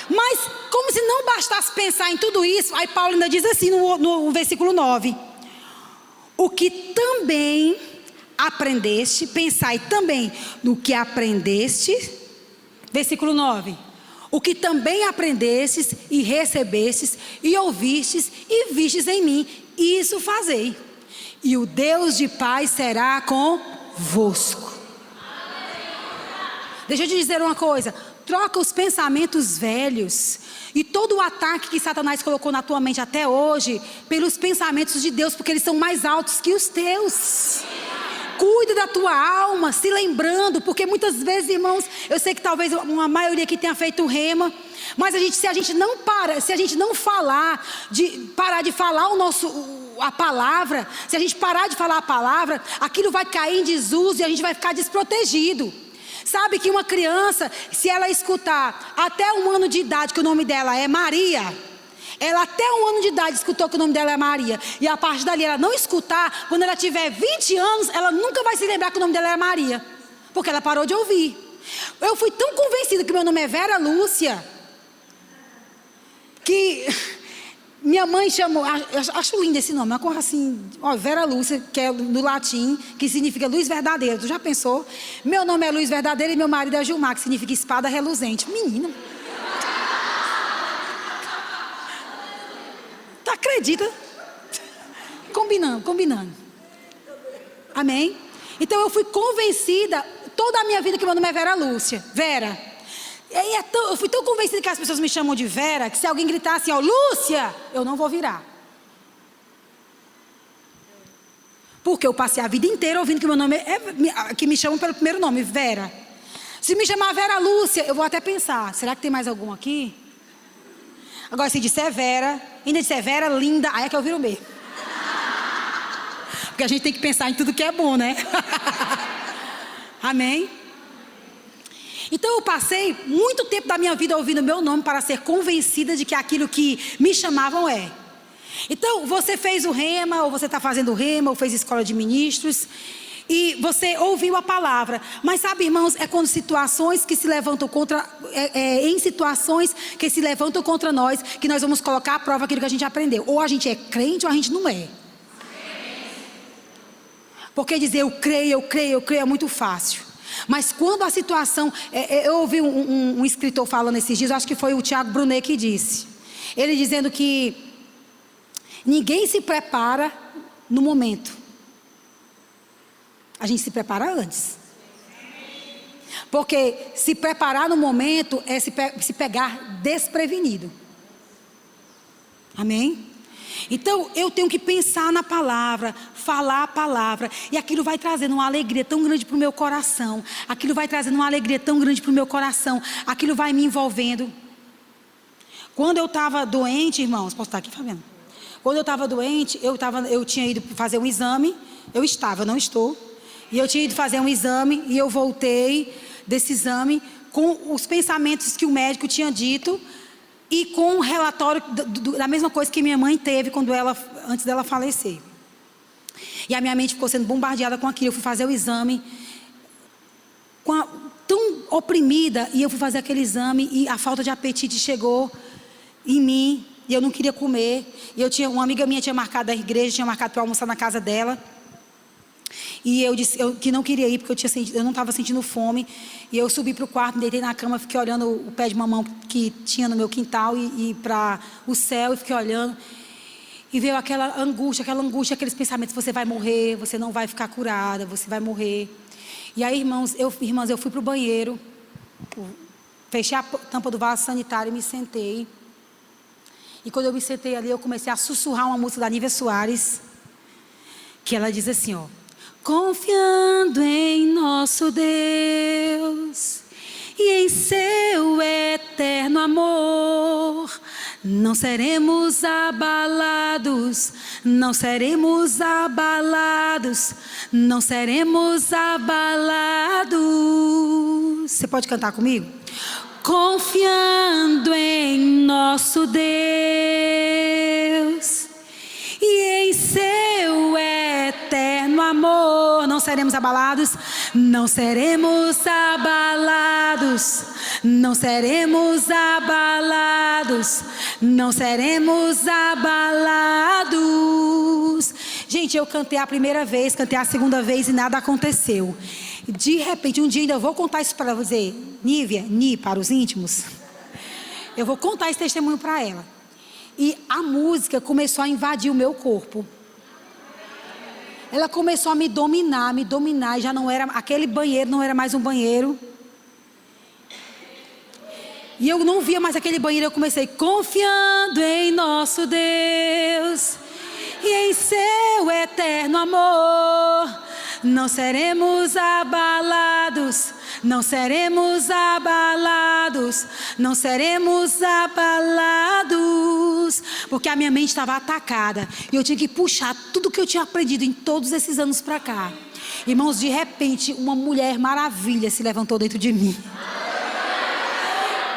Mas como se não bastasse pensar em tudo isso, aí Paulo ainda diz assim no versículo 9. O que também aprendeste, pensai também no que aprendeste, versículo 9. O que também aprendestes e recebestes e ouvistes e vistes em mim, isso fazei. E o Deus de paz será convosco. Deixa eu te dizer uma coisa. Troca os pensamentos velhos e todo o ataque que Satanás colocou na tua mente até hoje pelos pensamentos de Deus, porque eles são mais altos que os teus. Cuida da tua alma, se lembrando, porque muitas vezes, irmãos, eu sei que talvez uma maioria aqui tenha feito rema, mas se a gente não parar de falar a palavra, se a gente parar de falar a palavra, aquilo vai cair em desuso e a gente vai ficar desprotegido. Sabe que uma criança, se ela escutar até 1 ano de idade que o nome dela é Maria, ela até 1 ano de idade escutou que o nome dela é Maria, e a partir dali ela não escutar, quando ela tiver 20 anos, ela nunca vai se lembrar que o nome dela é Maria, porque ela parou de ouvir. Eu fui tão convencida que meu nome é Vera Lúcia, que minha mãe chamou, acho lindo esse nome, uma coisa assim, ó, Vera Lúcia, que é do latim, que significa luz verdadeira. Tu já pensou? Meu nome é Luz Verdadeira e meu marido é Gilmar, que significa espada reluzente. Menina, tu acredita? Combinando. Amém? Então eu fui convencida toda a minha vida que meu nome é Vera Lúcia. Vera. Eu fui tão convencida que as pessoas me chamam de Vera, que se alguém gritar assim, ó, Lúcia, eu não vou virar. Porque eu passei a vida inteira ouvindo que meu nome que me chamam pelo primeiro nome, Vera. Se me chamar Vera Lúcia, eu vou até pensar, será que tem mais algum aqui? Agora, se disser Vera, ainda disser Vera, linda, aí é que eu viro mesmo. Porque a gente tem que pensar em tudo que é bom, né? Amém? Então eu passei muito tempo da minha vida ouvindo meu nome para ser convencida de que aquilo que me chamavam é. Então você fez o rema, ou você está fazendo o rema, ou fez escola de ministros, e você ouviu a palavra. Mas sabe, irmãos, é quando situações que se levantam contra, em situações que se levantam contra nós, que nós vamos colocar à prova aquilo que a gente aprendeu. Ou a gente é crente ou a gente não é. Porque dizer eu creio é muito fácil. Mas quando a situação... eu ouvi um escritor falando esses dias, acho que foi o Tiago Brunet que disse. Ele dizendo que ninguém se prepara no momento. A gente se prepara antes. Porque se preparar no momento é se pegar desprevenido. Amém? Então eu tenho que pensar na palavra, falar a palavra, e aquilo vai trazendo uma alegria tão grande para o meu coração. Aquilo vai trazendo uma alegria tão grande para o meu coração. Aquilo vai me envolvendo. Quando eu estava doente, irmãos, posso estar aqui, Fabiana? Quando eu estava doente, eu tinha ido fazer um exame. Não estou. E eu tinha ido fazer um exame e eu voltei desse exame com os pensamentos que o médico tinha dito e com o relatório da mesma coisa que minha mãe teve antes dela falecer. E a minha mente ficou sendo bombardeada com aquilo. Eu fui fazer o exame tão oprimida, e eu fui fazer aquele exame e a falta de apetite chegou em mim e eu não queria comer. E uma amiga minha tinha marcado da igreja, tinha marcado para almoçar na casa dela. E eu disse que não queria ir, porque eu não estava sentindo fome. E eu subi para o quarto, me deitei na cama, fiquei olhando o pé de mamão que tinha no meu quintal e para o céu, e fiquei olhando. E veio aquela angústia, aqueles pensamentos: você vai morrer, você não vai ficar curada, você vai morrer. E aí, irmãs, eu fui para o banheiro, fechei a tampa do vaso sanitário e me sentei. E quando eu me sentei ali, eu comecei a sussurrar uma música da Nívia Soares, que ela diz assim, ó: confiando em nosso Deus e em seu eterno amor, não seremos abalados, não seremos abalados, não seremos abalados. Você pode cantar comigo? Confiando em nosso Deus e em seu eterno amor, não seremos abalados, não seremos abalados, não seremos abalados, não seremos abalados. Gente, eu cantei a primeira vez, cantei a segunda vez e nada aconteceu. De repente, um dia ainda vou contar isso para você, Nívia, para os íntimos. Eu vou contar esse testemunho para ela. E a música começou a invadir o meu corpo. Ela começou a me dominar, e já não era, aquele banheiro não era mais um banheiro. E eu não via mais aquele banheiro, eu comecei: confiando em nosso Deus e em seu eterno amor, não seremos abalados, não seremos abalados, não seremos abalados. Porque a minha mente estava atacada e eu tinha que puxar tudo que eu tinha aprendido em todos esses anos para cá. Irmãos, de repente uma mulher maravilha se levantou dentro de mim,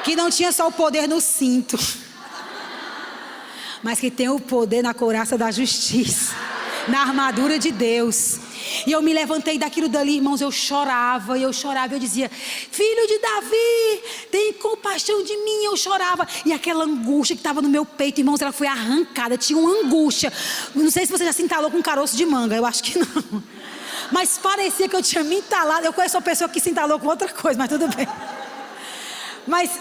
que não tinha só o poder no cinto, mas que tem o poder na couraça da justiça, na armadura de Deus. E eu me levantei daquilo dali, irmãos, eu chorava, eu dizia: filho de Davi, tem compaixão de mim. Eu chorava, e aquela angústia que estava no meu peito, irmãos, ela foi arrancada. Tinha uma angústia, não sei se você já se entalou com um caroço de manga, eu acho que não, mas parecia que eu tinha me entalado. Eu conheço uma pessoa que se entalou com outra coisa, mas tudo bem. Mas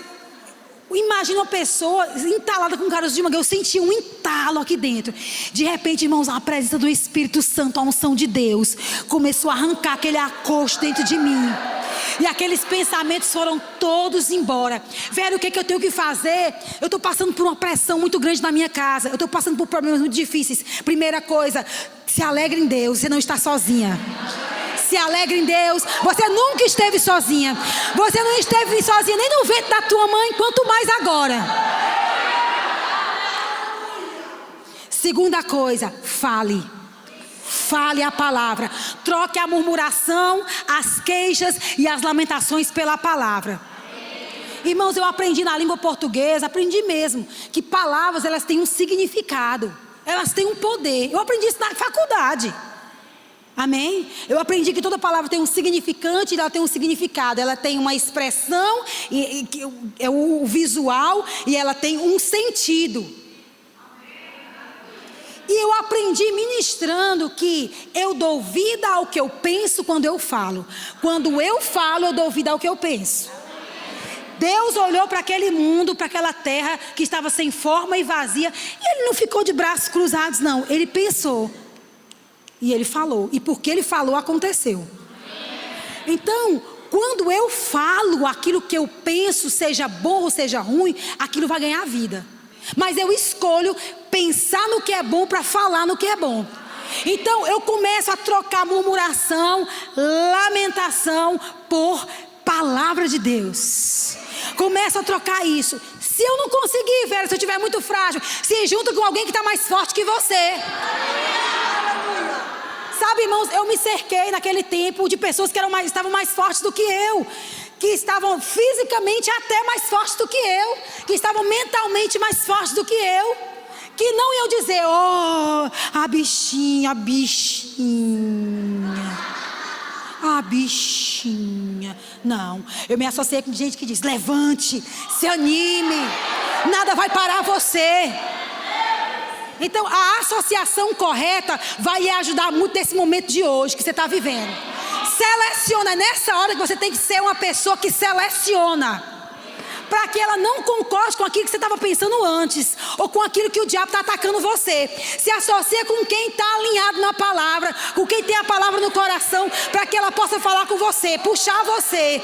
imagina uma pessoa entalada com caroço de manga. Eu senti um entalo aqui dentro. De repente, irmãos, a presença do Espírito Santo, a unção de Deus, começou a arrancar aquele acosto dentro de mim. E aqueles pensamentos foram todos embora. Velho, o que eu tenho que fazer? Eu estou passando por uma pressão muito grande na minha casa. Eu estou passando por problemas muito difíceis. Primeira coisa, se alegre em Deus, você não está sozinha. Se alegre em Deus. Você nunca esteve sozinha. Você não esteve sozinha nem no ventre da tua mãe, quanto mais agora. Segunda coisa, fale. Fale a palavra. Troque a murmuração, as queixas e as lamentações pela palavra. Irmãos, eu aprendi na língua portuguesa, aprendi mesmo, que palavras, elas têm um significado. Elas têm um poder. Eu aprendi isso na faculdade. Amém? Eu aprendi que toda palavra tem um significante e ela tem um significado. Ela tem uma expressão, é o visual, e ela tem um sentido. E eu aprendi ministrando que eu dou vida ao que eu penso quando eu falo. Quando eu falo, eu dou vida ao que eu penso. Deus olhou para aquele mundo, para aquela terra que estava sem forma e vazia. E Ele não ficou de braços cruzados, não. Ele pensou. E Ele falou. E porque Ele falou, aconteceu. Então, quando eu falo aquilo que eu penso, seja bom ou seja ruim, aquilo vai ganhar vida. Mas eu escolho pensar no que é bom para falar no que é bom. Então eu começo a trocar murmuração, lamentação por palavra de Deus. Começo a trocar isso. Se eu não conseguir, velho, se eu estiver muito frágil, se junta com alguém que está mais forte que você. Sabe, irmãos, eu me cerquei naquele tempo de pessoas que estavam mais fortes do que eu. Que estavam fisicamente até mais fortes do que eu, que estavam mentalmente mais fortes do que eu, que não iam dizer, oh, a bichinha, a bichinha. Não, eu me associei com gente que diz, levante, se anime, nada vai parar você. Então a associação correta vai lhe ajudar muito nesse momento de hoje que você está vivendo. Seleciona, nessa hora que você tem que ser uma pessoa que seleciona, para que ela não concorde com aquilo que você estava pensando antes, ou com aquilo que o diabo está atacando você. Se associa com quem está alinhado na palavra, com quem tem a palavra no coração, para que ela possa falar com você, puxar você.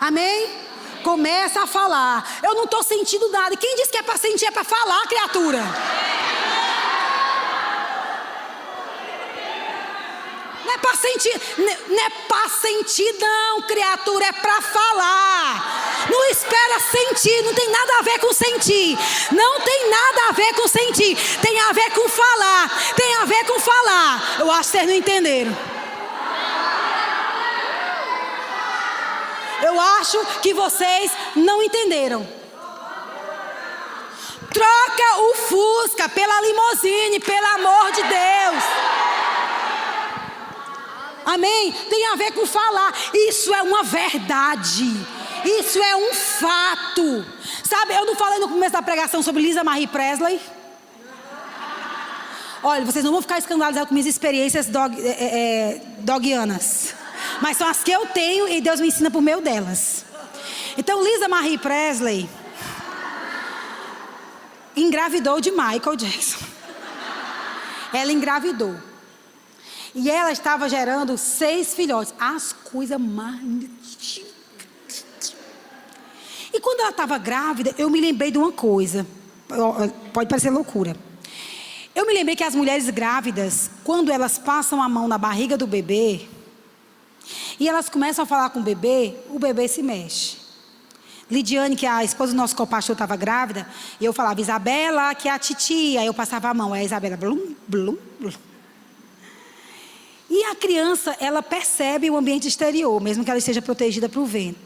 Amém? Começa a falar. Eu não estou sentindo nada. E quem disse que é para sentir, é para falar, criatura. Não é para sentir, não, criatura, é para falar. Não espera sentir, não tem nada a ver com sentir. Não tem nada a ver com sentir. Tem a ver com falar. Tem a ver com falar. Eu acho que vocês não entenderam. Eu acho que vocês não entenderam. Troca o Fusca pela limusine, pelo amor de Deus. Amém? Tem a ver com falar. Isso é uma verdade. Isso é um fato. Sabe, eu não falei no começo da pregação sobre Lisa Marie Presley? Olha, vocês não vão ficar escandalizados com minhas experiências dogianas. Mas são as que eu tenho e Deus me ensina por meio delas. Então, Lisa Marie Presley engravidou de Michael Jackson. Ela engravidou. E ela estava gerando 6 filhotes. As coisas mais... E quando ela estava grávida, eu me lembrei de uma coisa. Pode parecer loucura. Eu me lembrei que as mulheres grávidas, quando elas passam a mão na barriga do bebê, e elas começam a falar com o bebê se mexe. Lidiane, que é a esposa do nosso co-pastor, estava grávida, e eu falava, Isabela, que é a titia. Aí eu passava a mão, aí a Isabela, blum, blum, blum. E a criança, ela percebe o ambiente exterior, mesmo que ela esteja protegida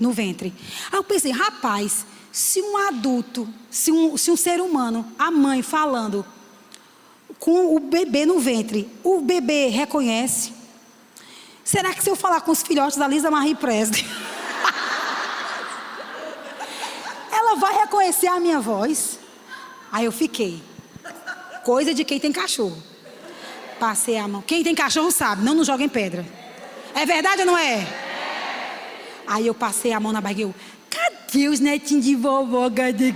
no ventre. Aí eu pensei, rapaz, se um adulto, se um ser humano, a mãe falando com o bebê no ventre, o bebê reconhece. Será que se eu falar com os filhotes da Lisa Marie Presley, ela vai reconhecer a minha voz? Aí eu fiquei. Coisa de quem tem cachorro. Passei a mão. Quem tem cachorro sabe, não nos joguem pedra. É verdade ou não é? Aí eu passei a mão na barriga e eu, cadê os netinhos de vovó? Cadê?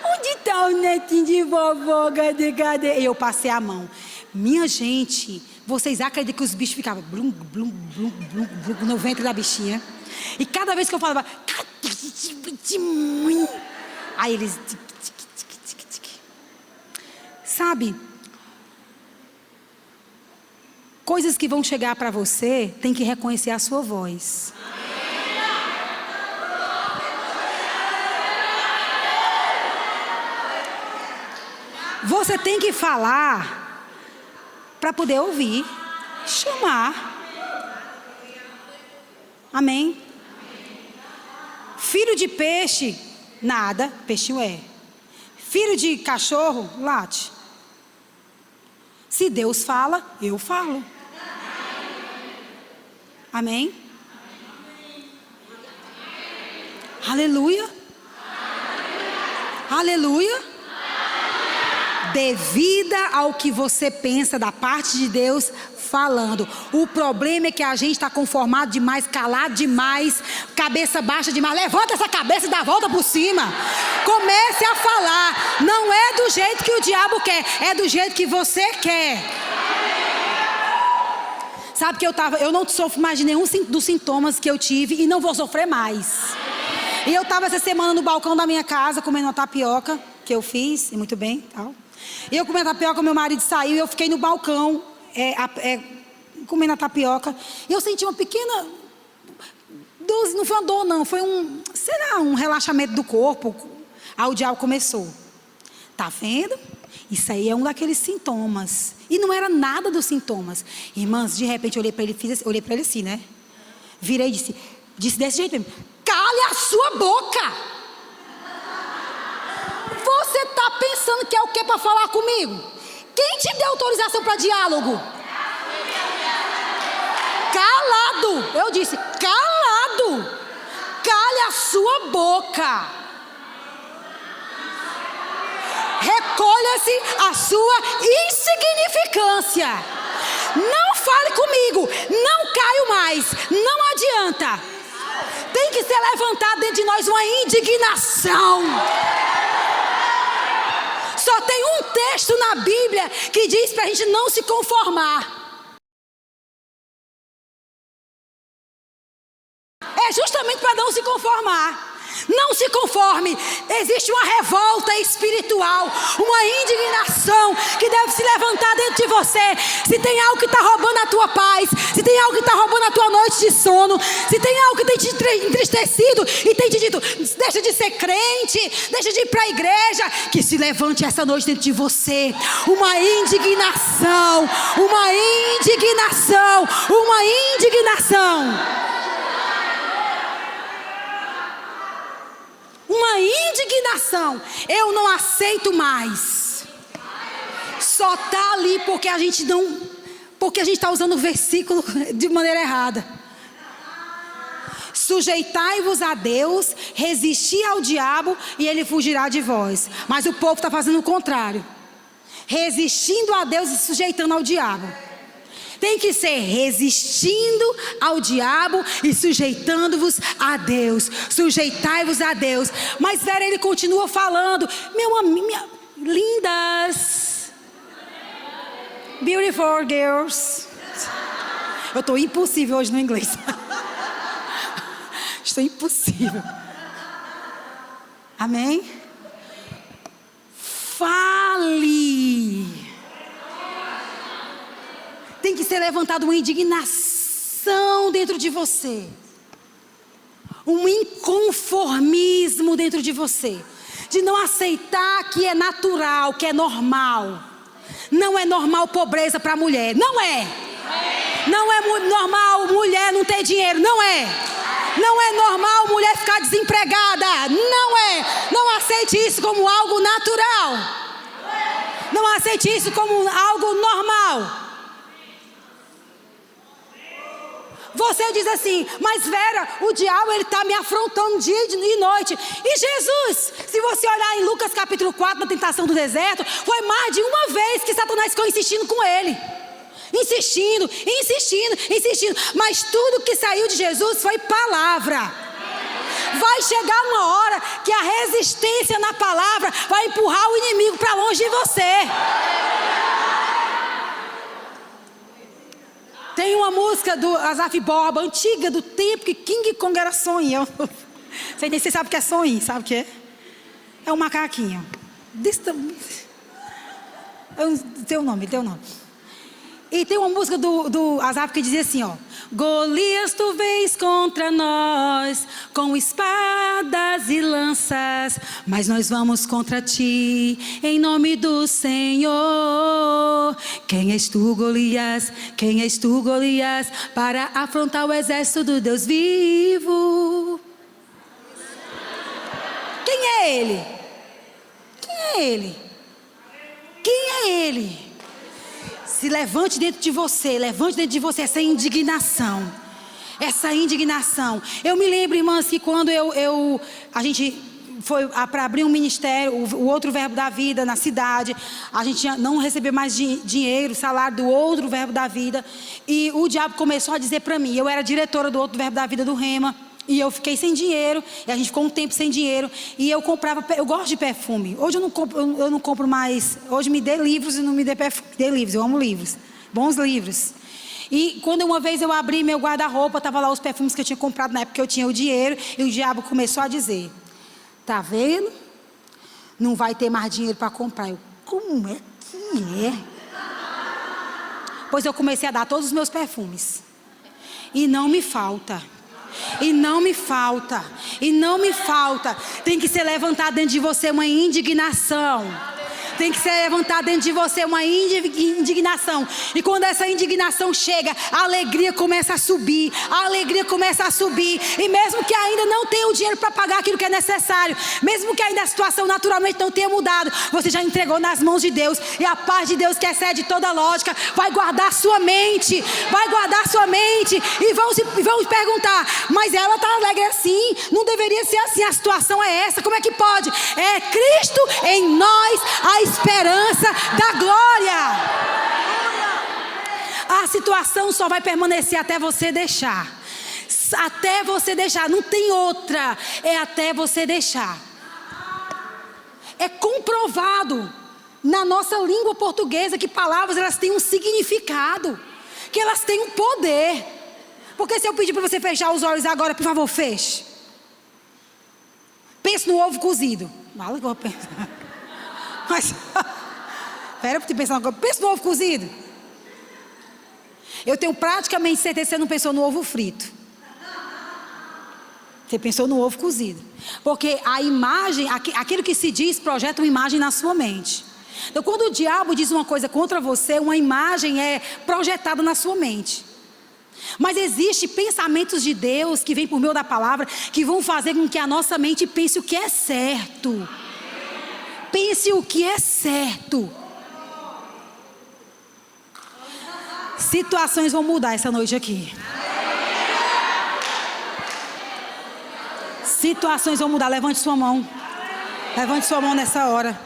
Onde está o netinho de vovó? Cadê? E eu passei a mão. Minha gente, vocês acreditam que os bichos ficavam blum, blum, blum, blum, blum, no ventre da bichinha? E cada vez que eu falava, aí eles... Sabe? Coisas que vão chegar para você, tem que reconhecer a sua voz. Você tem que falar para poder ouvir, chamar. Amém? Filho de peixe, nada, peixinho é. Filho de cachorro, late. Se Deus fala, eu falo. Amém? Aleluia. Aleluia. Devida ao que você pensa da parte de Deus falando. O problema é que a gente está conformado demais, calado demais, cabeça baixa demais. Levanta essa cabeça e dá a volta por cima. Comece a falar. Não é do jeito que o diabo quer, é do jeito que você quer. Sabe que eu não sofro mais de nenhum dos sintomas que eu tive e não vou sofrer mais. E eu estava essa semana no balcão da minha casa comendo uma tapioca que eu fiz, e muito bem, tal. E eu comendo a tapioca, meu marido saiu e eu fiquei no balcão comendo a tapioca. E eu senti uma pequena dor, não foi uma dor não, foi um relaxamento do corpo. Aí o diabo começou. Tá vendo? Isso aí é um daqueles sintomas. E não era nada dos sintomas. Irmãs, de repente eu olhei para ele assim, né? Virei e disse desse jeito mesmo: cale a sua boca! Você está pensando que é o que para falar comigo? Quem te deu autorização para diálogo? Calado! Eu disse, calado! Cale a sua boca! Recolha-se a sua insignificância. Não fale comigo, não caio mais, não adianta. Tem que ser levantada dentro de nós uma indignação. Só tem um texto na Bíblia que diz para a gente não se conformar. É justamente para não se conformar. Não se conforme. Existe uma revolta espiritual, uma indignação que deve se levantar dentro de você. Se tem algo que está roubando a tua paz, se tem algo que está roubando a tua noite de sono, se tem algo que tem te entristecido e tem te dito, deixa de ser crente, deixa de ir para a igreja, que se levante essa noite dentro de você uma indignação, uma indignação, uma indignação. Uma indignação. Eu não aceito mais. Só está ali porque a gente está usando o versículo de maneira errada. Sujeitai-vos a Deus, resisti ao diabo e ele fugirá de vós. Mas o povo está fazendo o contrário. Resistindo a Deus e sujeitando ao diabo. Tem que ser resistindo ao diabo e sujeitando-vos a Deus. Sujeitai-vos a Deus. Mas Vera, ele continua falando. Lindas. Beautiful girls. Eu estou impossível hoje no inglês. Estou impossível. Amém? Fale. Tem que ser levantada uma indignação dentro de você. Um inconformismo dentro de você. De não aceitar que é natural, que é normal. Não é normal pobreza para a mulher. Não é. Não é normal mulher não ter dinheiro. Não é. Não é normal mulher ficar desempregada. Não é. Não aceite isso como algo natural. Não aceite isso como algo normal. Você diz assim, mas Vera, o diabo ele está me afrontando dia e noite. E Jesus, se você olhar em Lucas capítulo 4, na tentação do deserto, foi mais de uma vez que Satanás ficou insistindo com ele. Insistindo. Mas tudo que saiu de Jesus foi palavra. Vai chegar uma hora que a resistência na palavra vai empurrar o inimigo para longe de você. Tem uma música do Asaf Borba, antiga, do tempo que King Kong era sonho. Você nem sabe o que é sonho, sabe o que é? É um macaquinho. Tem um nome. E tem uma música do Asaf que dizia assim, ó. Golias tu vês contra nós, com espadas e lanças, mas nós vamos contra ti, em nome do Senhor. Quem és tu, Golias? Quem és tu, Golias? Para afrontar o exército do Deus vivo. Quem é ele? Quem é ele? Quem é ele? Se levante dentro de você essa indignação. Essa indignação. Eu me lembro, irmãs, que quando a gente foi para abrir um ministério, o Outro Verbo da Vida na cidade, a gente não recebeu mais dinheiro, salário do Outro Verbo da Vida. E o diabo começou a dizer para mim, eu era diretora do Outro Verbo da Vida do Rema. E eu fiquei sem dinheiro, e a gente ficou um tempo sem dinheiro, e eu gosto de perfume. Hoje eu não compro mais, hoje me dê livros e não me dê perfume, dê livros, eu amo livros, bons livros. E quando uma vez eu abri meu guarda-roupa, estava lá os perfumes que eu tinha comprado na época que eu tinha o dinheiro, e o diabo começou a dizer, tá vendo? Não vai ter mais dinheiro para comprar. Eu, como é que é? Pois eu comecei a dar todos os meus perfumes, e não me falta. E não me falta. Tem que ser levantada dentro de você uma indignação. Tem que ser levantada dentro de você uma indignação. E quando essa indignação chega, a alegria começa a subir. E mesmo que ainda não tenha o dinheiro para pagar aquilo que é necessário, mesmo que ainda a situação naturalmente não tenha mudado, você já entregou nas mãos de Deus. E a paz de Deus, que excede toda lógica, vai guardar sua mente. E vão perguntar, mas ela está alegre assim? Não deveria ser assim, a situação é essa, como é que pode? É Cristo em nós, a esperança da glória. A situação só vai permanecer até você deixar. Não tem outra. É até você deixar. É comprovado na nossa língua portuguesa que palavras elas têm um significado, que elas têm um poder. Porque se eu pedir para você fechar os olhos agora, por favor, feche. Pense no ovo cozido. Fala que eu vou pensar. Mas, espera para te pensar uma coisa. Pensa no ovo cozido. Eu tenho praticamente certeza que você não pensou no ovo frito. Você pensou no ovo cozido. Porque a imagem, aquilo que se diz, projeta uma imagem na sua mente. Então, quando o diabo diz uma coisa contra você, uma imagem é projetada na sua mente. Mas existem pensamentos de Deus que vêm por meio da palavra, que vão fazer com que a nossa mente pense o que é certo. Pense o que é certo. Situações vão mudar essa noite aqui. Situações vão mudar. Levante sua mão. Levante sua mão nessa hora.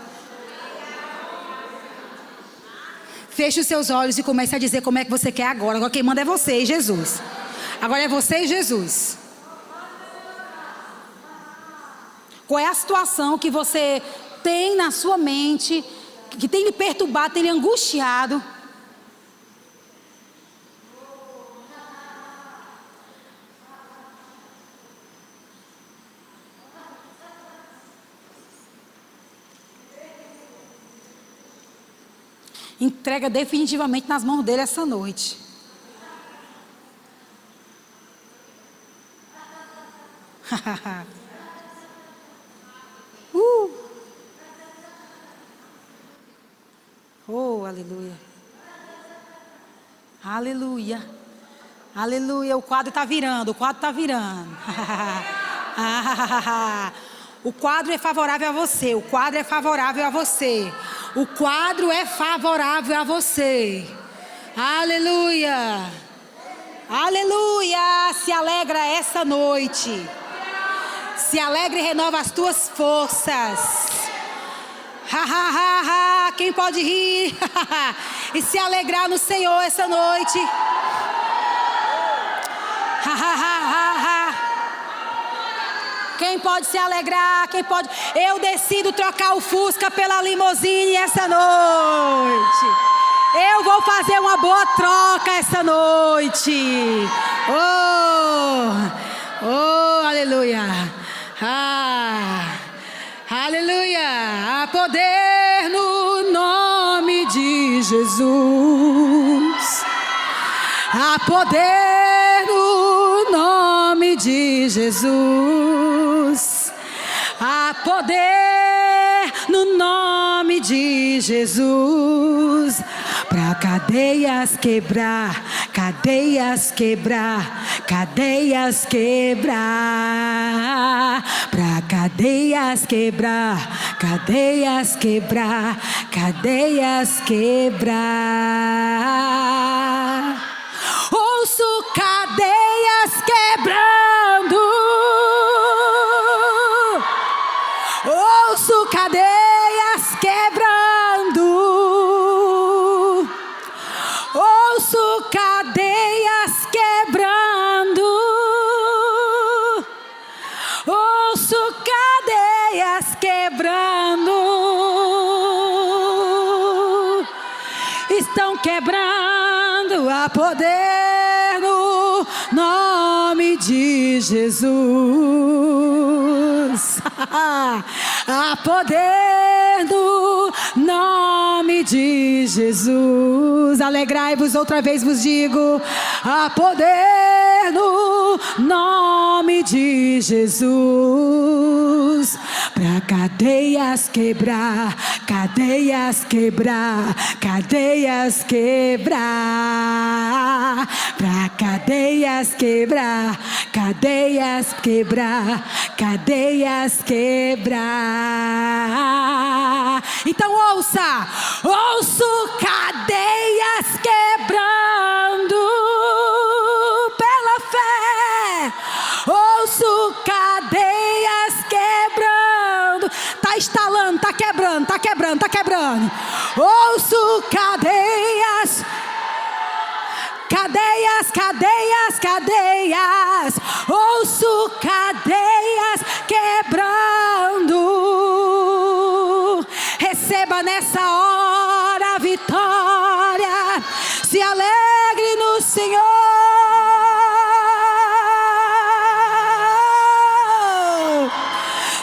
Feche os seus olhos e comece a dizer como é que você quer agora. Agora quem manda é você e Jesus. Agora é você e Jesus. Qual é a situação que você tem na sua mente, que tem lhe perturbado, tem lhe angustiado? Entrega definitivamente nas mãos dele essa noite. Oh, aleluia. Aleluia. Aleluia. O quadro está virando. O quadro é favorável a você. O quadro é favorável a você. O quadro é favorável a você. Aleluia. Aleluia. Se alegra essa noite. Se alegra e renova as tuas forças. Quem pode rir e se alegrar no Senhor essa noite? Quem pode se alegrar? Quem pode? Eu decido trocar o Fusca pela limousine essa noite. Eu vou fazer uma boa troca essa noite. Oh, aleluia. Aleluia. Há poder no nome de Jesus. Há poder no nome de Jesus. Há poder no nome de Jesus. Pra cadeias quebrar, cadeias quebrar, cadeias quebrar. Pra cadeias quebrar, cadeias quebrar, cadeias quebrar. Ouço cadeias quebrando. Ouço cadeias quebrando. Ouço cadeias quebrando. Ouço cadeias quebrando. Estão quebrando a poder no nome de Jesus. A poder no nome de Jesus. Alegrai-vos, outra vez vos digo. A poder no nome de Jesus. Pra cadeias quebrar, cadeias quebrar, cadeias quebrar. Pra cadeias quebrar, cadeias quebrar, cadeias quebrar. Então ouça, ouço cadeias quebrando pela fé. Ouço cadeias quebrando. Tá estalando, tá quebrando, tá quebrando, tá quebrando. Ouço cadeias. Cadeias, cadeias, cadeias. Ouço cadeias quebrando. Receba nessa hora a vitória. Se alegre no Senhor.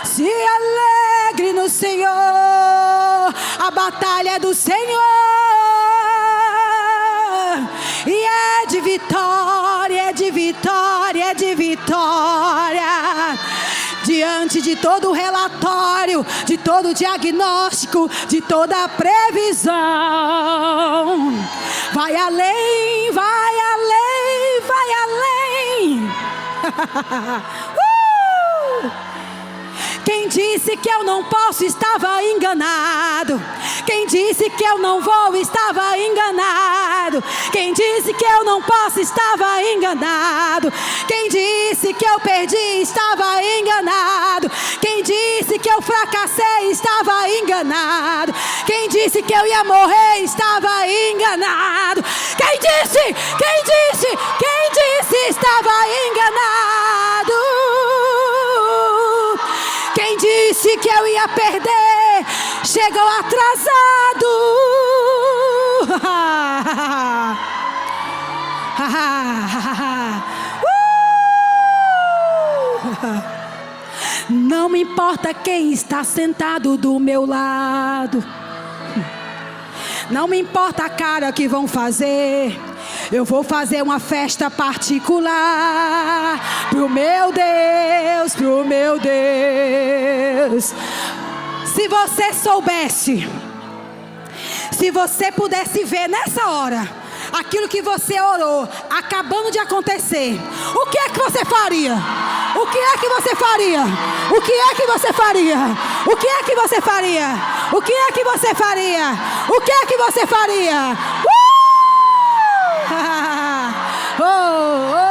Se alegre no Senhor. A batalha é do Senhor. E é de vitória, é de vitória, é de vitória. Diante de todo o relatório, de todo o diagnóstico, de toda a previsão. Vai além, vai além, vai além. Quem disse que eu não posso estava enganado. Quem disse que eu não vou estava enganado. Quem disse que eu não posso estava enganado. Quem disse que eu perdi estava enganado. Quem disse que eu fracassei estava enganado. Quem disse que eu ia morrer estava enganado. Quem disse? Quem disse? Quem disse estava enganado. Quem disse que eu ia perder chegou atrasado. Não me importa quem está sentado do meu lado. Não me importa a cara que vão fazer. Eu vou fazer uma festa particular pro meu Deus, pro meu Deus. Se você soubesse, se você pudesse ver nessa hora aquilo que você orou acabando de acontecer, o que é que você faria? O que é que você faria? O que é que você faria? O que é que você faria? O que é que você faria? O que é que você faria? Oh, oh.